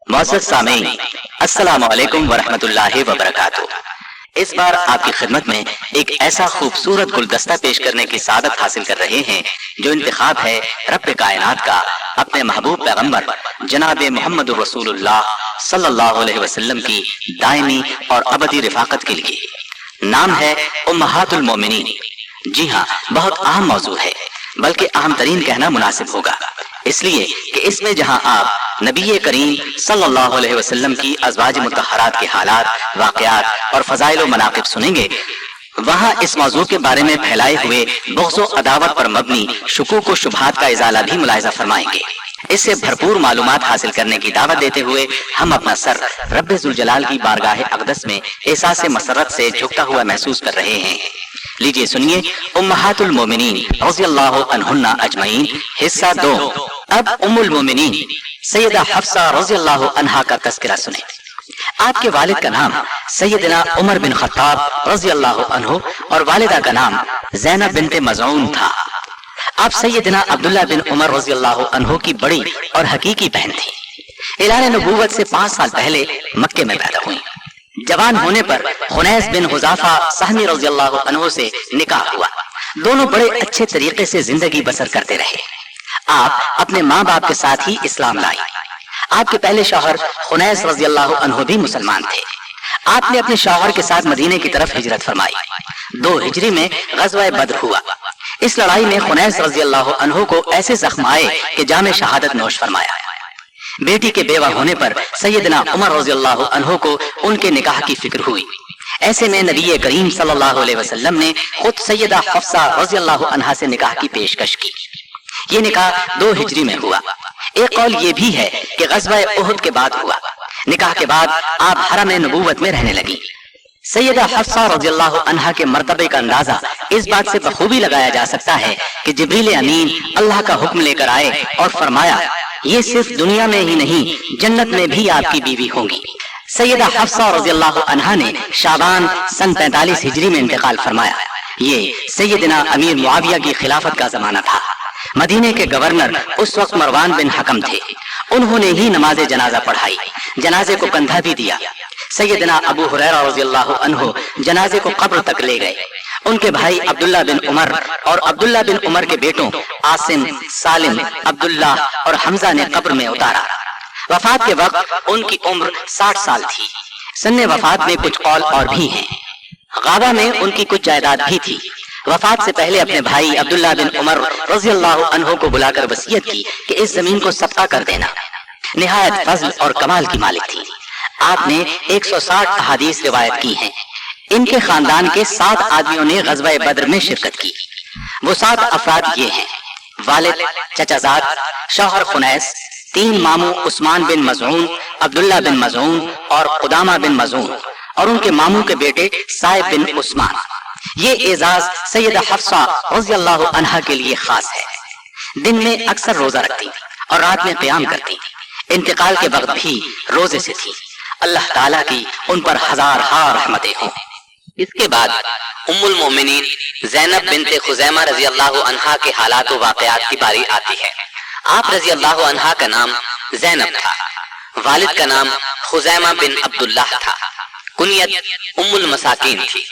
मुअज़्ज़ज़ सामीन, अस्सलामु अलैकुम वरहमतुल्लाहि वबरकातुहू। इस बार आपकी खिदमत में एक ऐसा खूबसूरत गुलदस्ता पेश करने की सादत हासिल कर रहे हैं जो इंतखाब है रब्ब कायनात का अपने महबूब पैगंबर जनाब मोहम्मद रसूलुल्लाह सल्लल्लाहु अलैहि वसल्लम की दायमी और अबदी रिफाकत के लिए। नाम है उम्महातुल मोमिनीन। जी हाँ, बहुत अहम मौजू है, बल्कि अहम तरीन कहना मुनासिब होगा, इसलिए कि इसमें जहां आप नबी करीम सल्लल्लाहु अलैहि वसल्लम की अज़वाज मुतहरात के हालात, वाक़यात और फ़ज़ाइल व मनाक़िब सुनेंगे, वहां इस मौजू के बारे में फैलाए हुए बुग़्ज़ व अदावत पर मबनी शुकूक व शुबहात का इज़ाला भी मुलाहिज़ा फरमाएंगे। इससे भरपूर मालूमात हासिल करने की दावत देते हुए हम अपना सर रब्बे ज़ुल जलाल की बारगाह अक़दस में एहसास मसरत से झुकता हुआ महसूस कर रहे हैं। लीजिए सुनिए उम्महातुल मोमिनीन रज़ियल्लाहु अन्हुन्ना अजमईन हिस्सा 2। अब उम्मुल मोमिनीन सैयदा हफ्सा रज़ियल्लाहु अन्हा का तज़किरा सुने। आपके वालिद का नाम सैयदना उमर बिन खत्ताब रज़ियल्लाहु अन्हु और वालिदा का नाम ज़ैनब बिन्ते मज़ऊन था। आप सैयदना अब्दुल्ला बिन उमर रज़ियल्लाहु अन्हु की बड़ी और हकीकी बहन थी। ऐलान नबूवत से 5 साल पहले मक्के में पैदा हुई। जवान होने पर खुनैस बिन हुज़ाफा सहमी रज़ियल्लाहु अन्हु से निकाह हुआ। दोनों बड़े अच्छे तरीके से जिंदगी बसर करते रहे। आप अपने माँ बाप के साथ ही इस्लाम लाई। आपके पहले शौहर खुनैस रज़ियल्लाहु अन्हु भी मुसलमान थे। आपने अपने शौहर के साथ मदीने की तरफ हिजरत फरमाई। 2 हिजरी में ग़ज़वा बद्र हुआ। इस लड़ाई में खुनैस रज़ियल्लाहु अन्हु को ऐसे जख्म आए कि जामे शहादत नोश फरमाया। बेटी के बेवा होने पर सैयदना उमर रज़ियल्लाहु अन्हु को उनके निकाह की फिक्र हुई। ऐसे में नबी करीम सल्लल्लाहु अलैहि वसल्लम ने खुद सैयदा हफ्सा रज़ियल्लाहु अन्हा से निकाह की पेशकश की। ये निकाह 2 हिजरी में हुआ। एक कौल ये भी है कि ग़ज़वा उहुद के बाद हुआ। निकाह के बाद आप हरम नबूवत में रहने लगी। सैयदा हफ्सा रज़ियल्लाहु अन्हा के मर्तबे का अंदाजा इस बात से बखूबी लगाया जा सकता है कि जिब्रील अमीन अल्लाह का हुक्म लेकर आए और फरमाया, ये सिर्फ दुनिया में ही नहीं जन्नत में भी आपकी बीवी होंगी। सैयदा हफ्सा रज़ियल्लाहु अन्हा ने शाबान सन 45 हिजरी में इंतकाल फरमाया। ये सैयदना अमीर मुआविया की खिलाफत का जमाना था। मदीने के गवर्नर उस वक्त मरवान बिन हकम थे। उन्होंने ही नमाज जनाजा पढ़ाई, जनाजे को कंधा भी दिया। सैयदना अबू हुरैरा रज़ियल्लाहु अन्हु जनाजे को कब्र तक ले गए। उनके भाई अब्दुल्ला बिन उमर और अब्दुल्ला बिन उमर के बेटों आसिम, सालिम, अब्दुल्ला और हमजा ने कब्र में उतारा। वफात के वक्त उनकी उम्र 60 साल थी। सन्ने वफात में कुछ कौल और भी हैं। गाबा में उनकी कुछ जायदाद भी थी। वफात से पहले अपने भाई अब्दुल्ला बिन उमर रज़ियल्लाहु अन्हु को बुलाकर वसीयत की कि इस जमीन को सब्ता कर देना। निहायत फज़ल और कमाल की मालिक थी। आपने 160 अहादीस रिवायत की हैं। इनके खानदान के 7 आदमियों ने ग़ज़वा बद्र में शिरकत की। वो 7 अफराद ये हैं: वालिद, चचाजाद, शौहर खुनैस, 3 मामू उस्मान बिन मज़ऊन, अब्दुल्ला बिन मज़ऊन और क़ुदामा बिन मज़ऊन और उनके मामू के बेटे साइब बिन उस्मान। ये एजाज सैयदा हफ्सा रज़ियल्लाहु अन्हा के लिए खास है। दिन में अक्सर रोजा रखती और रात में क़याम करती। इंतकाल के वक्त भी रोजे से थी। अल्लाह ताला की उन पर हजार रहमतें हों। इसके बाद उम्मुल मोमिनीन ज़ैनब बिन्ते खुज़ैमा रज़ियल्लाहु अन्हा के हालात व वाक़यात की बारी आती है। आप रज़ियल्लाहु अन्हा का नाम ज़ैनब था। वालिद का नाम खुज़ैमा बिन अब्दुल्लाह था। कुनियत उम्मुल मसाकीन थी।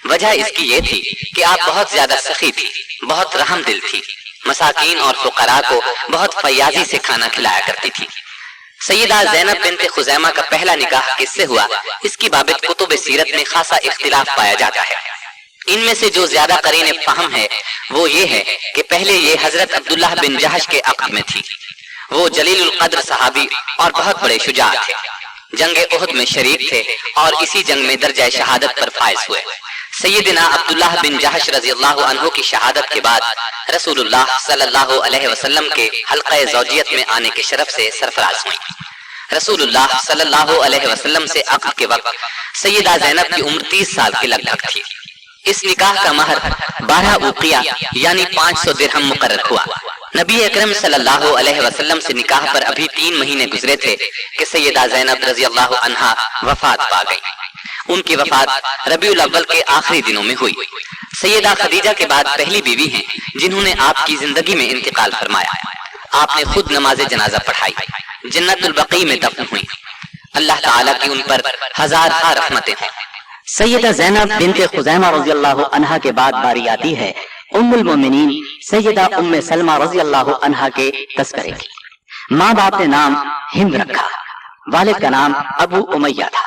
वजह इसकी ये थी कि आप बहुत ज्यादा सखी थी, बहुत रहम दिल थी। मसाकीन और फुकरा को बहुत फयाजी से खाना खिलाया करती थी। सैयदा ज़ैनब बिन्ते खुज़ैमा का पहला निकाह किससे हुआ, इसकी बाबत कुतुब सीरत में खासा इख्तिलाफ पाया जाता है। इनमें से जो ज्यादा करीने फहम है वो ये है कि पहले ये हजरत अब्दुल्लाह बिन जहश के अक़द में थी। वो जलीलुल क़द्र सहाबी और बहुत बड़े शुजा थे। जंग उहुद में शरीक थे और इसी जंग में दर्जा शहादत पर फाइज हुए। सैयदना अब्दुल्लाह बिन जहश रज़ियल्लाहु अन्हु की शहादत के बाद रसूलुल्लाह सल्लल्लाहु अलैहि वसल्लम के हल्क़े ज़ौजियत में आने के शरफ से सरफराज हुई। रसूलुल्लाह सल्लल्लाहु अलैहि वसल्लम से अक़द के वक्त सैयदा ज़ैनब की उम्र 30 साल के लगभग थी। इस निकाह का महर 12 उक़िया यानी 500 दिरहम मुकर्रर हुआ। नबी अकरम सल्लल्लाहु अलैहि वसल्लम से निकाह पर अभी 3 महीने गुजरे थे कि सैयदा ज़ैनब रज़ियल्लाहु अन्हा वफात पा गई। उनकी वफात रबीउल अव्वल के आखिरी दिनों में हुई। सैयदा खदीजा के बाद पहली बीवी हैं जिन्होंने आपकी जिंदगी में इंतकाल फरमाया। आपने खुद नमाज जनाजा पढ़ाई। जन्नतुल बकी में दफन हुई। अल्लाह ताला की उन पर हजार रहमतें हों। सैयदा ज़ैनब बिन्ते खुज़ैमा रज़ियल्लाहु अन्हा के बाद बारी आती है उम्मुल मोमिनीन सैयदा उम्मे सलमा रज़ियल्लाहु अन्हा के तस्करे की। माँ बाप ने नाम हिंद रखा, वालिद का नाम अबू उमैया था,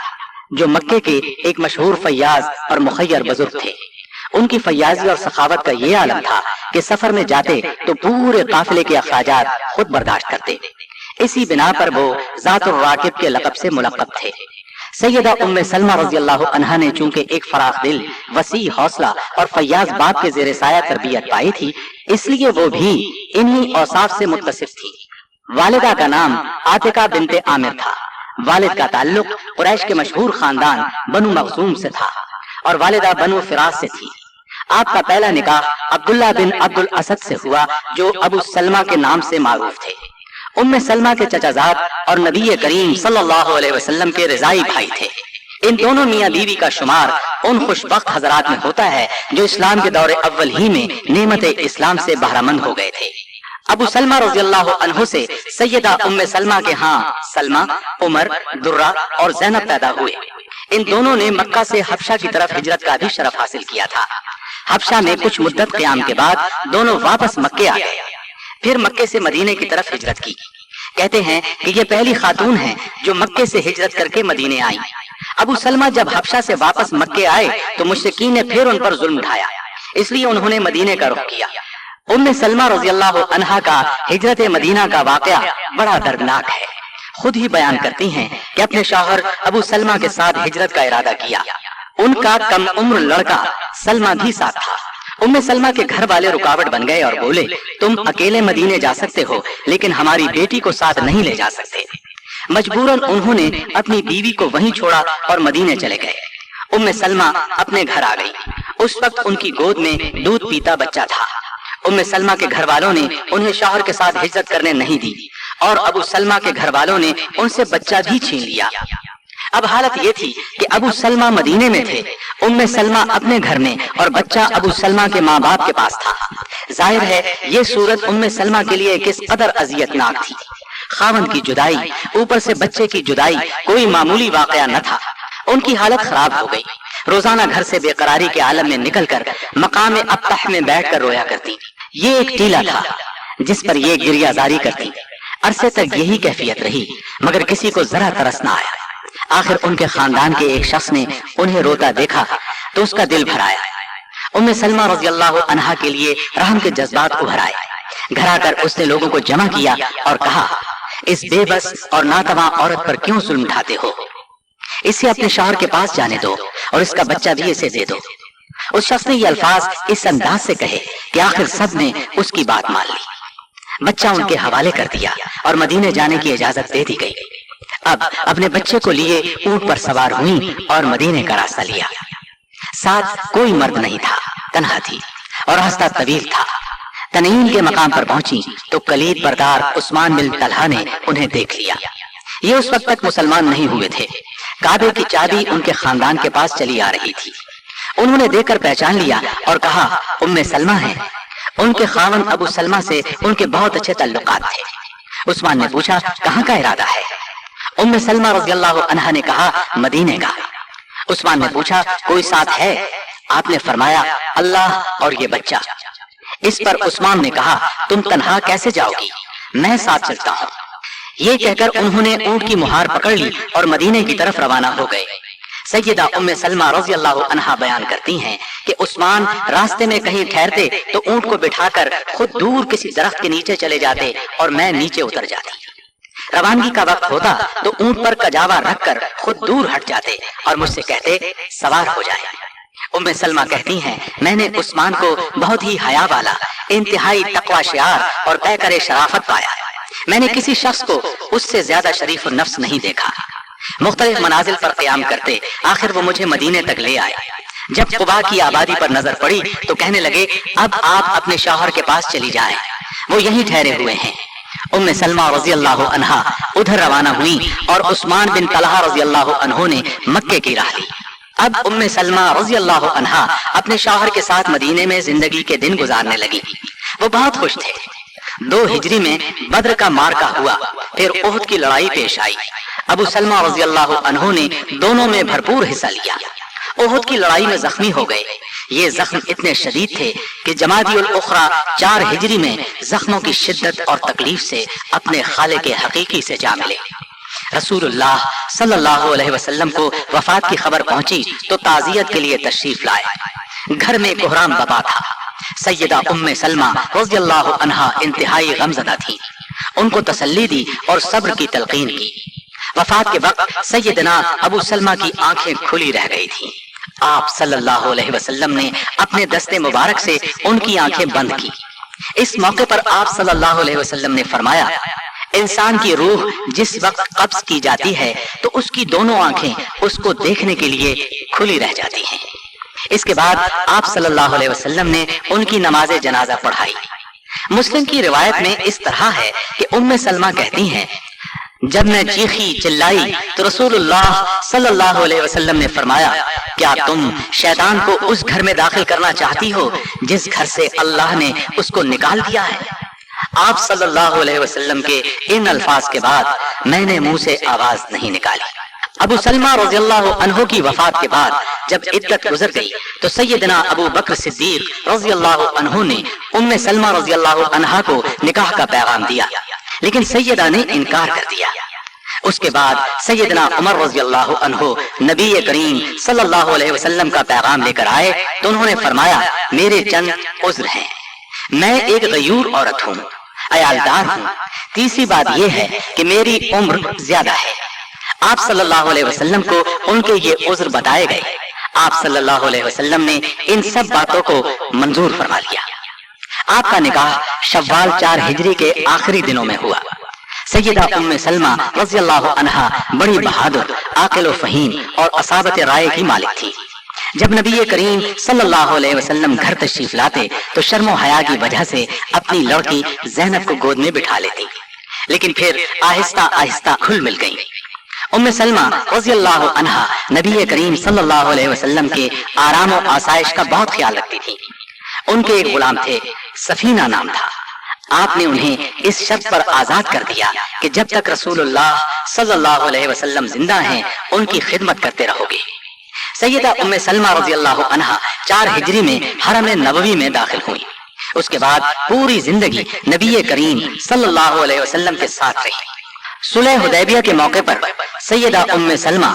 जो मक्के के एक मशहूर फैयाज और मुखय्यर बुजुर्ग थे। उनकी फैयाजी और सखावत का ये आलम था कि सफर में जाते तो पूरे काफिले के अखराजात खुद बर्दाश्त करते। इसी बिना पर वो ज़ातुर राकिब के लक़ब से मुलक़्क़ब थे। सैयदा उम्मे सलमा रज़ियल्लाहु अन्हा ने चूंकि एक फराख दिल, वसी हौसला और फैयाज बाप के ज़ेरे साया तरबियत पाई थी, इसलिए वो भी इन्हीं औसाफ से मुत्तसिफ थी। वालिदा का नाम आतिका बिन्ते आमिर था। वालिद का ताल्लुक कुरैश के मशहूर खानदान बनु मखज़ूम से था और वालिदा बनु फिरास से थी। आपका पहला निकाह अब्दुल्ला बिन अब्दुल असद से हुआ, जो अबू सलमा के नाम से मारूफ थे। उम्मे सलमा के चचाजाद और नबी करीम सल्लल्लाहु अलैहि वसल्लम के रिज़ाई भाई थे। इन दोनों मियाँ बीवी का शुमार उन खुशबख्त हजरात में होता है जो इस्लाम के दौरे अव्वल ही में नेमत इस्लाम से बहरामंद हो गए थे। अबू सलमा रज़ियल्लाहु अन्हु से सैयदा उम्मे सलमा के यहाँ सलमा, उमर, दुर्रा और ज़ैनब पैदा हुए। इन दोनों ने मक्का से हबशा की तरफ हिजरत का भी शरफ हासिल किया था। हबशा में कुछ मुद्दत क़याम के बाद दोनों वापस मक्के आ गए, फिर मक्के से मदीने की तरफ हिजरत की। कहते हैं कि ये पहली खातून हैं जो मक्के से हिजरत करके मदीने आई। अबू सलमा जब हबशा से वापस मक्के आए तो मुश्रिकीन ने फिर उन पर जुल्म ढाया, इसलिए उन्होंने मदीने का रुख किया। उम्मे सलमा रज़ियल्लाहु अन्हा का हिजरत मदीना का वाक़या बड़ा दर्दनाक है। खुद ही बयान करती हैं कि अपने शौहर अबू सलमा के साथ हिजरत का इरादा किया। उनका कम उम्र लड़का सलमा भी साथ था। उम्मे सलमा के घर वाले रुकावट बन गए और बोले, तुम अकेले मदीने जा सकते हो, लेकिन हमारी बेटी को साथ नहीं ले जा सकते। मजबूरन उन्होंने अपनी बीवी को वहीं छोड़ा और मदीने चले गए। उम्मे सलमा अपने घर आ गई। उस वक्त उनकी गोद में दूध पीता बच्चा था। उम्मे सलमा के घर वालों ने उन्हें शौहर के साथ हिजरत करने नहीं दी और अबू सलमा के घर वालों ने उनसे बच्चा भी छीन लिया। अब हालत ये थी कि अबू सलमा मदीने में थे, उम्मे सलमा अपने घर में और बच्चा अबू सलमा के माँ बाप के पास था। जाहिर है ये सूरत उम्मे सलमा के लिए किस कदर अजियतनाक थी। खावंद की जुदाई, ऊपर से बच्चे की जुदाई कोई मामूली वाकया न था। उनकी हालत खराब हो गई। रोजाना घर से बेकरारी के आलम में निकलकर मकाम अब्तह में बैठकर रोया करती। ये एक टीला था जिस पर ये गिरिया जारी करती। अरसे तक यही कैफियत रही, मगर किसी को जरा तरस न आया। आखिर उनके खानदान के एक शख्स ने उन्हें रोता देखा तो उसका दिल भर आया। उम्मे सलमा रज़ियल्लाहु अन्हा के लिए रहम के जज्बात उभर आए। घर आकर उसने लोगों को जमा किया और कहा, इस बेबस और नातवा औरत पर क्यों जुल्म ढाते हो? इसे अपने शौहर के पास जाने दो और इसका बच्चा भी इसे दे दो। उस शख्स ने ये अल्फाज इस अंदाज से कहे कि आखिर सब ने उसकी बात मान ली। बच्चा उनके हवाले कर दिया और मदीने जाने की इजाजत दे दी गई। अब अपने बच्चे को लिए ऊंट पर सवार हुई और मदीने का रास्ता लिया। साथ कोई मर्द नहीं था, तन्हा थी और रास्ता तवील था। तनईम के मकाम पर पहुंची तो कलीद बरदार उस्मान बिन तलहा ने उन्हें देख लिया। ये उस वक्त तक मुसलमान नहीं हुए थे। काबे की चाबी उनके खानदान के पास चली आ रही थी। उन्होंने देखकर पहचान लिया और कहा, उम्मे सलमा है। उनके खावन अबू सलमा से उनके बहुत अच्छे ताल्लुकात थे। उस्मान ने पूछा, कहाँ का इरादा है? उम्मे सलमा रज़ियल्लाहु अन्हा ने कहा, मदीने का। उस्मान ने पूछा, कोई साथ है? आपने फरमाया, अल्लाह और ये बच्चा। इस पर उस्मान ने कहा, तुम तन्हा कैसे जाओगी? मैं साथ चलता हूँ। ये कहकर उन्होंने ऊंट की मुहार पकड़ ली और मदीने की तरफ रवाना हो गए। सैयदा उम्मे सलमा रज़ियल्लाहु अन्हा बयान करती हैं कि उस्मान रास्ते में कहीं ठहरते तो ऊंट को बिठाकर खुद दूर किसी दरख्त के नीचे चले जाते और मैं नीचे उतर जाती। रवानगी का वक्त होता तो ऊंट पर कजावा रखकर खुद दूर हट जाते और मुझसे कहते, सवार हो जाए। उम्मे सलमा कहती हैं, मैंने उस्मान को बहुत ही हया वाला, इंतहाई तकवा शियार और पैकर शराफत पाया। मैंने किसी शख्स को उससे ज्यादा शरीफ नफ्स नहीं देखा। मुख्तलिफ मनाजिल पर क़याम करते आखिर वो मुझे मदीने तक ले आए। जब कुबा की आबादी पर नजर पड़ी तो कहने लगे, अब आप अपने शौहर के पास चली जाएं, वो यहीं ठहरे हुए हैं। उम्मे सलमा रज़ियल्लाहु अन्हा उधर रवाना हुई और उस्मान बिन तलहा रज़ियल्लाहु अन्हु ने मक्के की राह ली। अब उम्मे सलमा रज़ियल्लाहु अन्हा अपने शौहर के साथ मदीने में जिंदगी के दिन गुजारने लगी। वो बहुत खुश थे। 2 हिजरी में बद्र का मार्का हुआ, फिर उहद की लड़ाई पेश आई। अबू सलमा रज़ी अल्लाह अन्हु ने दोनों में भरपूर हिस्सा लिया। उहद की लड़ाई में जख्मी हो गए। ये जख्म इतने शदीद थे कि जमादियुल उखरा 4 हिजरी में जख्मों की शिद्दत और तकलीफ से अपने खालिक हकीकी से जा मिले। रसूलुल्लाह सल्लल्लाहु अलैहि वसल्लम को वफात की खबर पहुंची तो ताज़ियत के लिए तशरीफ लाए। घर में कोहराम बपा था। सैयदा उम्मे सलमा रज़ियल्लाहु अन्हा इंतहाई गमज़दा थी। उनको तसल्ली दी और सब्र की तलकीन की। वफात के वक्त सैयदना अबू सलमा की आंखें खुली रह गई थीं। आप सल्लल्लाहु अलैहि वसल्लम ने अपने दस्ते मुबारक से उनकी आंखें बंद की। इस मौके पर आप सल्लल्लाहु अलैहि वसल्लम ने फरमाया, इंसान की रूह जिस वक्त कब्ज की जाती है तो उसकी दोनों आंखें उसको देखने के लिए खुली रह जाती हैं। इसके बाद आप सल्लल्लाहु अलैहि वसल्लम ने उनकी नमाज जनाजा पढ़ाई। मुस्लिम की रिवायत में इस तरह है कि उम्मे सलमा कहती हैं, जब मैं चीखी चिल्लाई तो रसूलुल्लाह सल्लल्लाहु अलैहि वसल्लम ने फरमाया, क्या तुम शैतान को उस घर में दाखिल करना चाहती हो जिस घर से अल्लाह ने उसको निकाल दिया है? आप सल्लल्लाहु अलैहि वसल्लम के इन अल्फाज के बाद मैंने मुंह से आवाज नहीं निकाली। अबू सलमा रज़ियल्लाहु अन्हु की वफात के बाद जब इद्दत गुजर गई तो सैयदना अबू बकर सिद्दीक रज़ियल्लाहु अन्हु ने उम्मे सलमा रज़ियल्लाहु अन्हा को निकाह का पैगाम दिया, लेकिन सैयदा ने इनकार कर दिया। उसके बाद सैयदना उमर रज़ियल्लाहु अन्हु नबी करीम सल्लल्लाहु अलैहि वसल्लम का पैगाम लेकर आए तो उन्होंने फरमाया, मेरे चंद उज़्र हैं, मैं एक गयूर औरत हूँ, अयालदार हूँ। तीसरी बात यह है कि मेरी उम्र ज्यादा है। आप सल्लल्लाहु अलैहि वसल्लम को उनके ये उज़्र बताए गए। आप सल्लल्लाहु अलैहि वसल्लम ने इन सब बातों को मंजूर फरमा लिया। आपका निकाह शव्वाल 4 हिजरी के आखिरी दिनों में हुआ। सैयदा उम्मे सलमा रज़ियल्लाहु अन्हा बड़ी बहादुर, आकिल व फहीम और असाबत राय की मालिक थी। जब नबी करीम सल्लल्लाहु अलैहि वसल्लम घर तशरीफ लाते तो शर्मो हया की वजह से अपनी लड़की ज़ैनब को गोद में बिठा लेती, लेकिन फिर आहिस्ता आहिस्ता खुल मिल गई। उम्मे सलमा रज़ियल्लाहु अन्हा नबी करीम सल्लल्लाहु अलैहि वसल्लम के आराम और आसाइश का बहुत ख्याल रखती थी। उनके एक गुलाम थे, सफीना नाम था। आपने उन्हें इस शर्त पर आजाद कर दिया कि जब तक रसूलुल्लाह सल्लल्लाहु अलैहि वसल्लम जिंदा हैं उनकी खिदमत करते रहोगे। सैयदा उम्मे सलमा रज़ियल्लाहु अन्हा 4 हिजरी में हरम नबवी में दाखिल हुई। उसके बाद पूरी जिंदगी नबी करीम सल्लल्लाहु अलैहि वसल्लम के साथ रही। सुलह हुदैबिया के मौके पर सैयदा उम्मे सलमा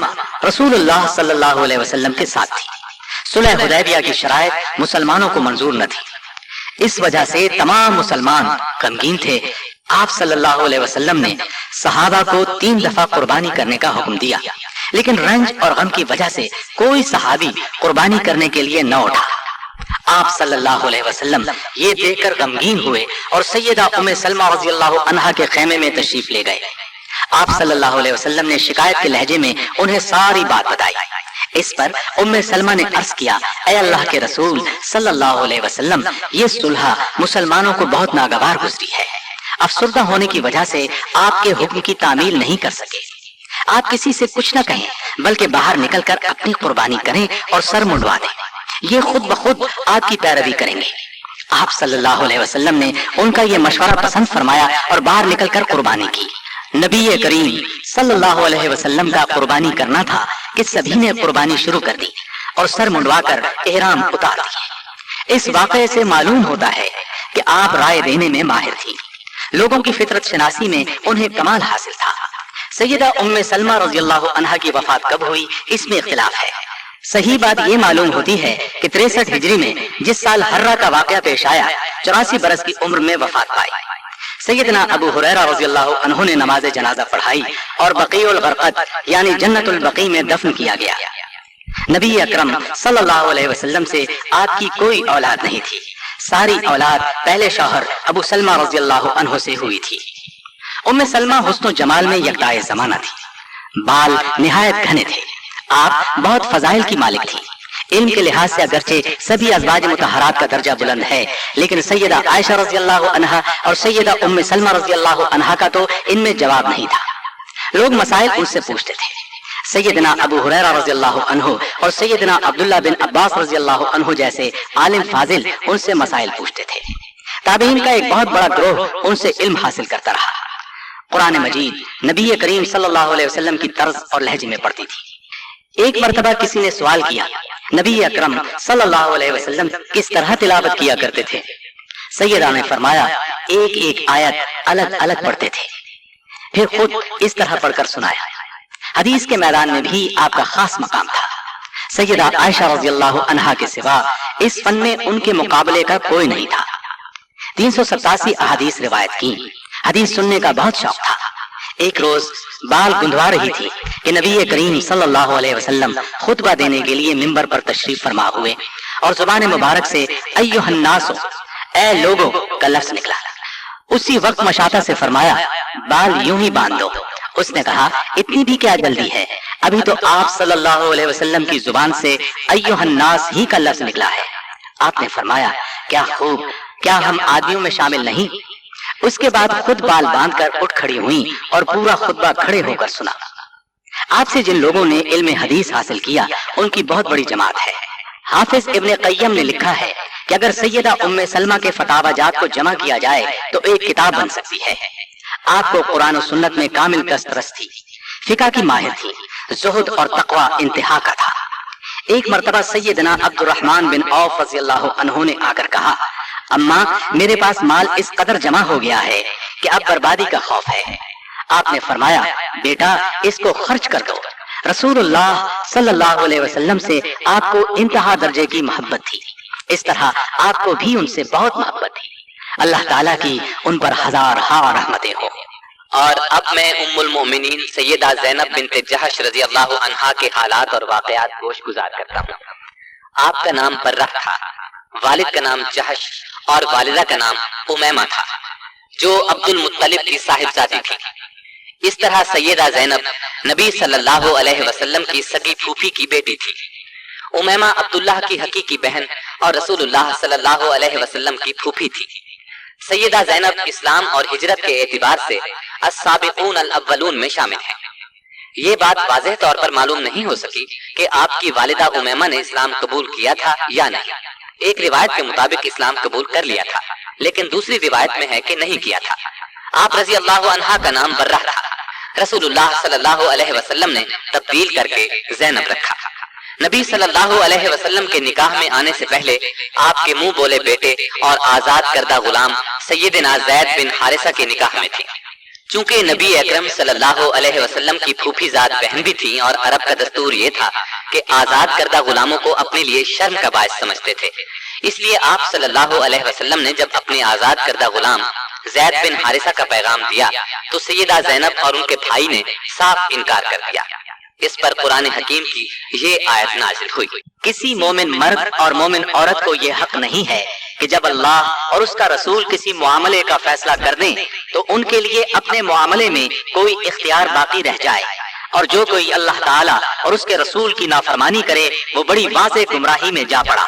रसूलुल्लाह सल्लल्लाहु अलैहि वसल्लम के साथ थी। सुलह हुदैबिया की शराइत मुसलमानों को मंजूर न थी। इस वजह से तमाम मुसलमान गमगीन थे। आप सल्लल्लाहु अलैहि वसल्लम ने सहाबा को 3 दफा कुर्बानी करने का हुक्म दिया, लेकिन रंज और गम की वजह से कोई सहाबी कुर्बानी करने के लिए न उठा। आप सल्लल्लाहु अलैहि वसल्लम ये देखकर गमगीन हुए और सैयदा उम्मे सलमा रज़ियल्लाहु अन्हा के खेमे में तशरीफ ले गए। आप सल्लल्लाहु अलैहि वसल्लम ने शिकायत के लहजे में उन्हें सारी बात बताई। इस पर उम्मे सलमा ने अर्ज किया, ऐ अल्लाह के रसूल सल्लल्लाहु अलैहि वसल्लम, ये सुलह मुसलमानों को बहुत नागवार गुजरी है। अफसरदा होने की वजह से आपके हुक्म की तामील नहीं कर सके। आप किसी से कुछ न कहें, बल्कि बाहर निकलकर अपनी कुर्बानी करें और सर मुंडवा दें। ये खुद ब खुद आपकी पैरवी करेंगे। आप सल्लल्लाहु अलैहि वसल्लम ने उनका ये मशवरा पसंद फरमाया और बाहर निकलकर कुर्बानी की। नबी करीम सल्लल्लाहु अलैहि वसल्लम का कुर्बानी करना था कि सभी ने कुर्बानी शुरू कर दी और सर मुंडवाकर एहराम उतार दिए। इस वाक़ये से मालूम होता है कि आप राय देने में माहिर थी। लोगों की फितरत शनासी में उन्हें कमाल हासिल था। सैयदा उम्मे सलमा रज़ियल्लाहु अन्हा की वफात कब हुई, इसमें इख्तिलाफ है। सही बात ये मालूम होती है कि 63 हिजरी में जिस साल हर्रा का वाक़या पेश आया, 84 बरस की उम्र में वफात पाई। सैयदना अबू हुरैरा रज़ियल्लाहु अन्हु ने नमाज जनाजा पढ़ाई और बक़ीउल गरक़द यानी जन्नतुल बक़ी में दफन किया गया। नबी अकरम सल्लल्लाहु अलैहि वसल्लम से आपकी कोई औलाद नहीं थी। सारी औलाद पहले शौहर अबू सलमा रज़ियल्लाहु अन्हु से हुई थी। उम्मे सलमा हुस्न जमाल में यकदाए ज़माना थी। बाल निहायत घने थे। आप बहुत फजाइल की मालिक थी। इल्म के लिहाज से अगरचे सभी अज़वाज मुतहरात का दर्जा बुलंद है, लेकिन सैयदा आयशा रज़ियल्लाहु अन्हा और सैयदा उम्मे सलमा रज़ियल्लाहु अन्हा का तो इनमें जवाब नहीं था। लोग मसाइल उनसे पूछते थे। सैयदना अबू हुरैरा रज़ियल्लाहु अन्हु और सैयदना अब्दुल्लाह बिन अब्बास रज़ियल्लाहु अन्हु जैसे आलिम फाजिल उनसे मसाइल पूछते थे। ताबीन का एक बहुत बड़ा ग्रोह उनसे इल्म हासिल करता रहा। कुरान मजीद नबी करीम सल्लल्लाहु अलैहि वसल्लम की तर्ज और लहजे में पढ़ती थी। एक मर्तबा किसी ने सवाल किया, नबी अकरम सल्लल्लाहु अलैहि वसल्लम किस तरह तिलावत किया करते थे? सैयदा ने फरमाया, एक एक आयत अलग अलग पढ़ते थे, फिर खुद इस तरह पढ़कर सुनाया। हदीस के मैदान में भी आपका खास मकाम था। सैयदा आयशा रज़ियल्लाहु अन्हा के सिवा इस फन में उनके मुकाबले का कोई नहीं था। 387 अहादीस रिवायत की। हदीस सुनने का बहुत शौक था। एक रोज बाल गुंदवा रही थी कि नबी करीम सल्लल्लाहु अलैहि वसल्लम खुतबा देने के लिए मिंबर पर तशरीफ फरमा हुए और जुबान मुबारक से अय्युहन्नासो, ऐ लोगों का लफ्ज निकला। उसी वक्त मशाता से फरमाया, बाल यूं ही बांध दो। उसने कहा, इतनी भी क्या जल्दी है, अभी तो आप सल्लल्लाहु अलैहि वसल्लम की जुबान से अय्युहन्नास ही का लफ्ज निकला है। आपने फरमाया, क्या खूब, क्या हम आदमियों में शामिल नहीं? उसके बाद खुद बाल बांधकर उठ खड़ी हुई और पूरा खुतबा खड़े होकर सुना। आपसे जिन लोगों ने इल्म हदीस हासिल किया उनकी बहुत बड़ी जमात है। हाफिज इब्ने क़य्यम ने लिखा है कि अगर सैयदा उम्मे सलमा के फतावाजात को जमा किया जाए तो एक किताब बन सकती है। आपको कुरान और सुन्नत में कामिल दस्तरस थी, फिका की माहिर थी, जुहद और तकवा इंतहा का था। एक मर्तबा सैयदना अब्दुर्रहमान बिन औफ रज़ियल्लाहु अन्हु ने आकर कहा, अम्मा, मेरे पास माल इस कदर जमा हो गया है कि अब बर्बादी का खौफ है। आपने फरमाया, बेटा इसको खर्च कर दो। रसूलुल्लाह सल्लल्लाहु अलैहि वसल्लम से आपको इंतहा दर्जे की मोहब्बत थी, इस तरह आपको भी उनसे बहुत मोहब्बत थी। अल्लाह ताला की उन पर हजार रहमतें हो। और अब मैं उम्मुल मोमिनीन सैयदा ज़ैनब बिन्ते जहश रज़ियल्लाहु अन्हा के हालात और वाक़यात गोश गुजार करता हूँ। आपका नाम बर्रा था, वालिद का नाम जहश और वालिदा का नाम उमैमा था, जो अब्दुल मुत्तलिब की साहिबजादी थी। इस तरह सैयदा ज़ैनब नबी सल्लल्लाहु अलैहि वसल्लम की सगी फूफी की बेटी थी। उमैमा अब्दुल्लाह की हकीकी बहन और रसूलुल्लाह सल्लल्लाहु अलैहि वसल्लम की फूफी थी। सैयदा ज़ैनब इस्लाम और हिजरत के एतबार से अस्साबिकून अल अव्वलून में शामिल हैं। ये बात वाज़ेह तौर पर मालूम नहीं हो सकी कि आपकी वालिदा उमैमा ने इस्लाम कबूल किया था या नहीं। एक रिवायत के मुताबिक इस्लाम कबूल कर लिया था, लेकिन दूसरी रिवायत में है कि नहीं किया था। आप रज़ियल्लाहु अन्हा का नाम बर्रा था। रसूलुल्लाह सल्लल्लाहु अलैहि वसल्लम ने तब्दील करके ज़ैनब रखा। नबी सल्लल्लाहु अलैहि वसल्लम के निकाह में आने से पहले आपके मुंह बोले बेटे और आजाद करदा गुलाम सैयदना ज़ैद बिन हारिसा के निकाह में थी। चूंकि नबी अकरम सल्लल्लाहु अलैहि वसल्लम की फूफी जात बहन भी थी और अरब का दस्तूर ये था कि आजाद करदा गुलामों को अपने लिए शर्म का बायस समझते थे, इसलिए आप सल्लल्लाहु अलैहि वसल्लम ने जब अपने आजाद करदा गुलाम ज़ैद बिन हारिसा का पैगाम दिया तो सैयदा ज़ैनब और उनके भाई ने साफ इनकार कर दिया। इस पर कुरान हकीम की ये आयत नाजिल हुई, किसी मोमिन मर्द और मोमिन औरत को ये हक नहीं है कि जब अल्लाह और उसका रसूल किसी मुआमले का फैसला कर दें तो उनके लिए अपने मुआमले में कोई इख्तियार बाकी रह जाए, और जो कोई अल्लाह ताला और उसके रसूल की नाफरमानी करे वो बड़ी वाज़ेह गुमराही में जा पड़ा।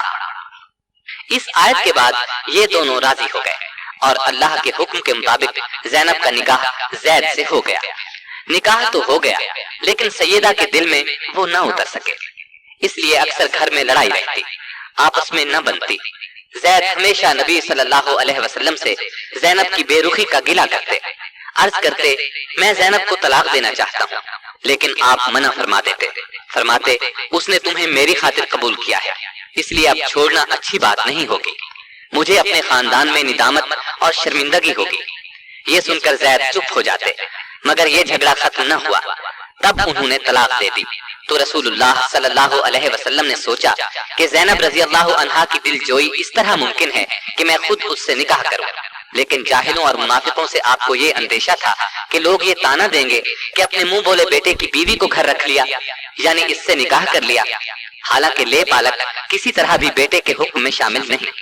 इस आयत के बाद ये दोनों राजी हो गए और अल्लाह के हुक्म के मुताबिक ज़ैनब का निकाह ज़ैद से हो गया। निकाह तो हो गया, लेकिन सैयदा के दिल में वो न उतर सके, इसलिए अक्सर घर में लड़ाई रहती, आपस में न बनती। ज़ैद हमेशा नबी सल्लल्लाहु अलैहि वसल्लम से ज़ैनब की बेरुखी का गिला करते, अर्ज करते, मैं ज़ैनब को तलाक देना चाहता हूँ, लेकिन आप मना फरमा देते। फरमाते, उसने तुम्हें मेरी खातिर कबूल किया है, इसलिए अब छोड़ना अच्छी बात नहीं होगी, मुझे अपने खानदान में निदामत और शर्मिंदगी होगी। ये सुनकर ज़ैद चुप हो जाते, मगर ये झगड़ा खत्म न हुआ। तब उन्होंने तलाक दे दी तो रसूलुल्लाह सल्लल्लाहु अलैहि वसल्लम ने सोचा कि ज़ैनब रज़ियल्लाहु अन्हा की दिलजोई इस तरह मुमकिन है कि मैं खुद उससे निकाह करूं, लेकिन जाहिलों और मुनाफिकों से आपको ये अंदेशा था कि लोग ये ताना देंगे कि अपने मुंह बोले बेटे की बीवी को घर रख लिया, यानी इससे निकाह कर लिया। हालांकि ले पालक किसी तरह भी बेटे के हुक्म में शामिल नहीं।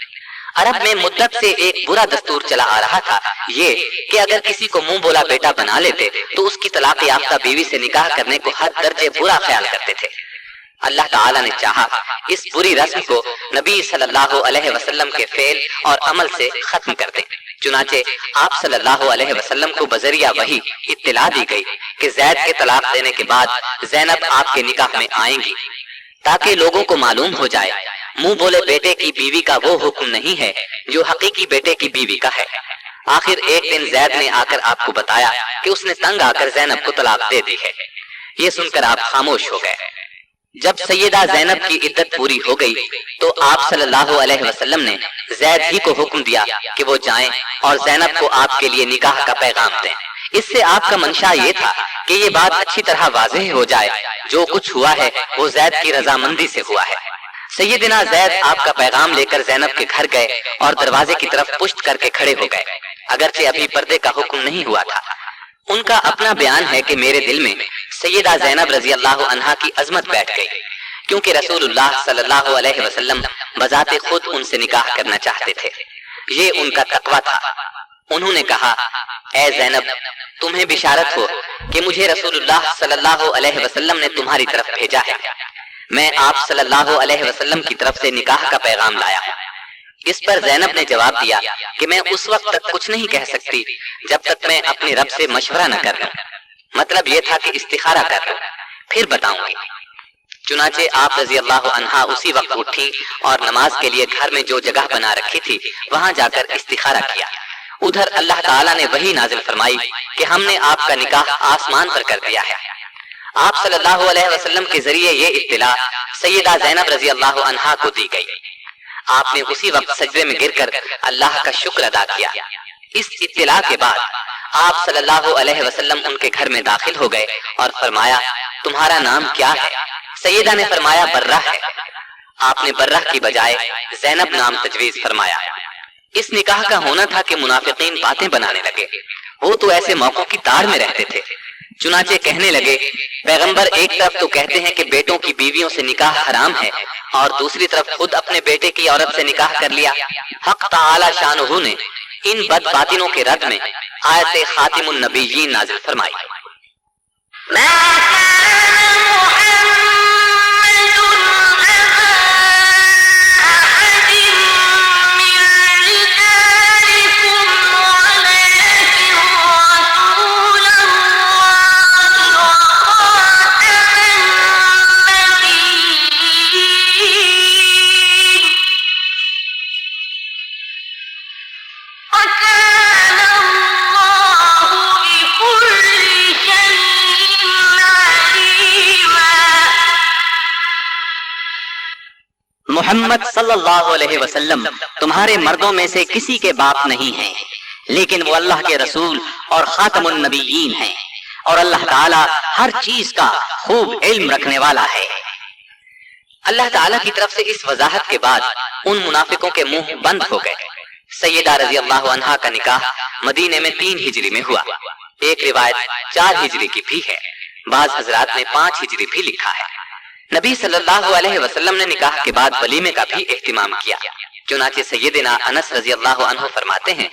अरब में मुद्दत से एक बुरा दस्तूर चला आ रहा था, ये कि अगर किसी को मुंह बोला बेटा बना लेते तो उसकी तलाक याफ्ता बीवी से निकाह करने को हद दर्जे बुरा ख्याल करते थे। अल्लाह ताला ने चाहा इस बुरी रस्म को नबी सल्लल्लाहु अलैहि वसल्लम के फेल और अमल से खत्म कर दे। चुनाचे आप सल्लल्लाहु अलैहि वसल्लम को बजरिया वही इत्तिला दी गई कि ज़ैद के तलाक देने के बाद ज़ैनब आपके निकाह में आएंगी, ताकि लोगों को मालूम हो जाए मुंह बोले बेटे की बीवी का वो हुक्म नहीं है जो हकीकी बेटे की बीवी का है। आखिर एक दिन जैद ने आकर आपको बताया कि उसने तंग आकर ज़ैनब को तलाक दे दी है। ये सुनकर आप खामोश हो गए। जब सैयदा ज़ैनब की इद्दत पूरी हो गई तो आप सल्लल्लाहु अलैहि वसल्लम ने ज़ैद ही को हुक्म दिया कि वो जाएं और ज़ैनब को आपके लिए निकाह का पैगाम दें। इससे आपका मंशा ये था कि ये बात अच्छी तरह वाज़ेह हो जाए, जो कुछ हुआ है वो ज़ैद की रजामंदी से हुआ है। सैयदना ज़ैद आपका पैगाम लेकर ज़ैनब के घर गए और दरवाजे की तरफ पुश्त करके खड़े हो गए, अगरचे अभी पर्दे का हुक्म नहीं हुआ था। उनका अपना बयान है कि मेरे दिल में सैयदा ज़ैनब रज़ी अल्लाह अन्हा की अजमत बैठ गई, क्योंकि रसूलुल्लाह सल्लल्लाहु अलैहि वसल्लम बजाते खुद उनसे निकाह करना चाहते थे। ये उनका तकवा था। उन्होंने कहा, ऐ ज़ैनब, तुम्हें बिशारत हो कि मुझे रसूलुल्लाह सल्लल्लाहु अलैहि वसल्लम ने तुम्हारी तरफ भेजा है। मैं आप सल्लल्लाहु अलैहि वसल्लम की तरफ से निकाह का पैगाम लाया हूँ। इस पर ज़ैनब ने जवाब दिया कि मैं उस वक्त तक कुछ नहीं कह सकती जब तक मैं अपने रब से मशवरा न कर लूं। मतलब ये था कि इस्तिखारा कर लूं, फिर बताऊंगी। चुनाचे आप रज़ी अल्लाह अन्हा उसी वक्त उठी और नमाज के लिए घर में जो जगह बना रखी थी वहां जाकर इस्तिखारा किया। उधर अल्लाह ताला ने वही नाजिल फरमाई कि हमने आपका निकाह आसमान पर कर दिया है। आप सल्लल्लाहु अलैहि वसल्लम के जरिए ये इत्तिला सैयदा ज़ैनब रज़ी अल्लाह अन्हा को दी गई। आपने उसी वक्त सजदे में गिरकर अल्लाह का शुक्र अदा किया। इस इत्तिला के बाद आप सल्लल्लाहु अलैहि वसल्लम उनके घर में दाखिल हो गए और फरमाया, तुम्हारा नाम क्या है? सैयदा ने फरमाया, बर्रा है। आपने बर्रा की बजाय ज़ैनब नाम तजवीज फरमाया। इस निकाह का होना था कि मुनाफिकीन बातें बनाने लगे। वो तो ऐसे मौकों की ताड़ में रहते थे। चुनाचे कहने लगे, पैगंबर एक तरफ तो कहते हैं कि बेटों की बीवियों से निकाह हराम है और दूसरी तरफ खुद अपने बेटे की औरत से निकाह कर लिया। हक ताला शानुहु ने इन बदबातिनों के रद में आयत खातिमुन नबिय्यीन नाजिल फरमाई। मोहम्मद सल्लल्लाहु अलैहि वसल्लम तुम्हारे मर्दों में से किसी के बाप नहीं हैं, लेकिन वो अल्लाह के रसूल और खातमुन नबिय्यीन हैं, और अल्लाह ताला हर चीज का खूब इल्म रखने वाला है। अल्लाह ताला की तरफ से इस वजाहत के बाद उन मुनाफिकों के मुंह बंद हो गए। सैयदा रज़ी अल्लाह अन्हा का निकाह मदीने में 3 हिजरी में हुआ। एक रिवायत 4 हिजरी की भी है, बाज हजरात ने 5 हिजरी भी लिखा है। नबी सल्लल्लाहु अलैहि वसल्लम ने निकाह के बाद वलीमे का भी एहतिमाम किया। चुनाचे सैयदना अनस रज़ी अल्लाह अन्हु फरमाते हैं,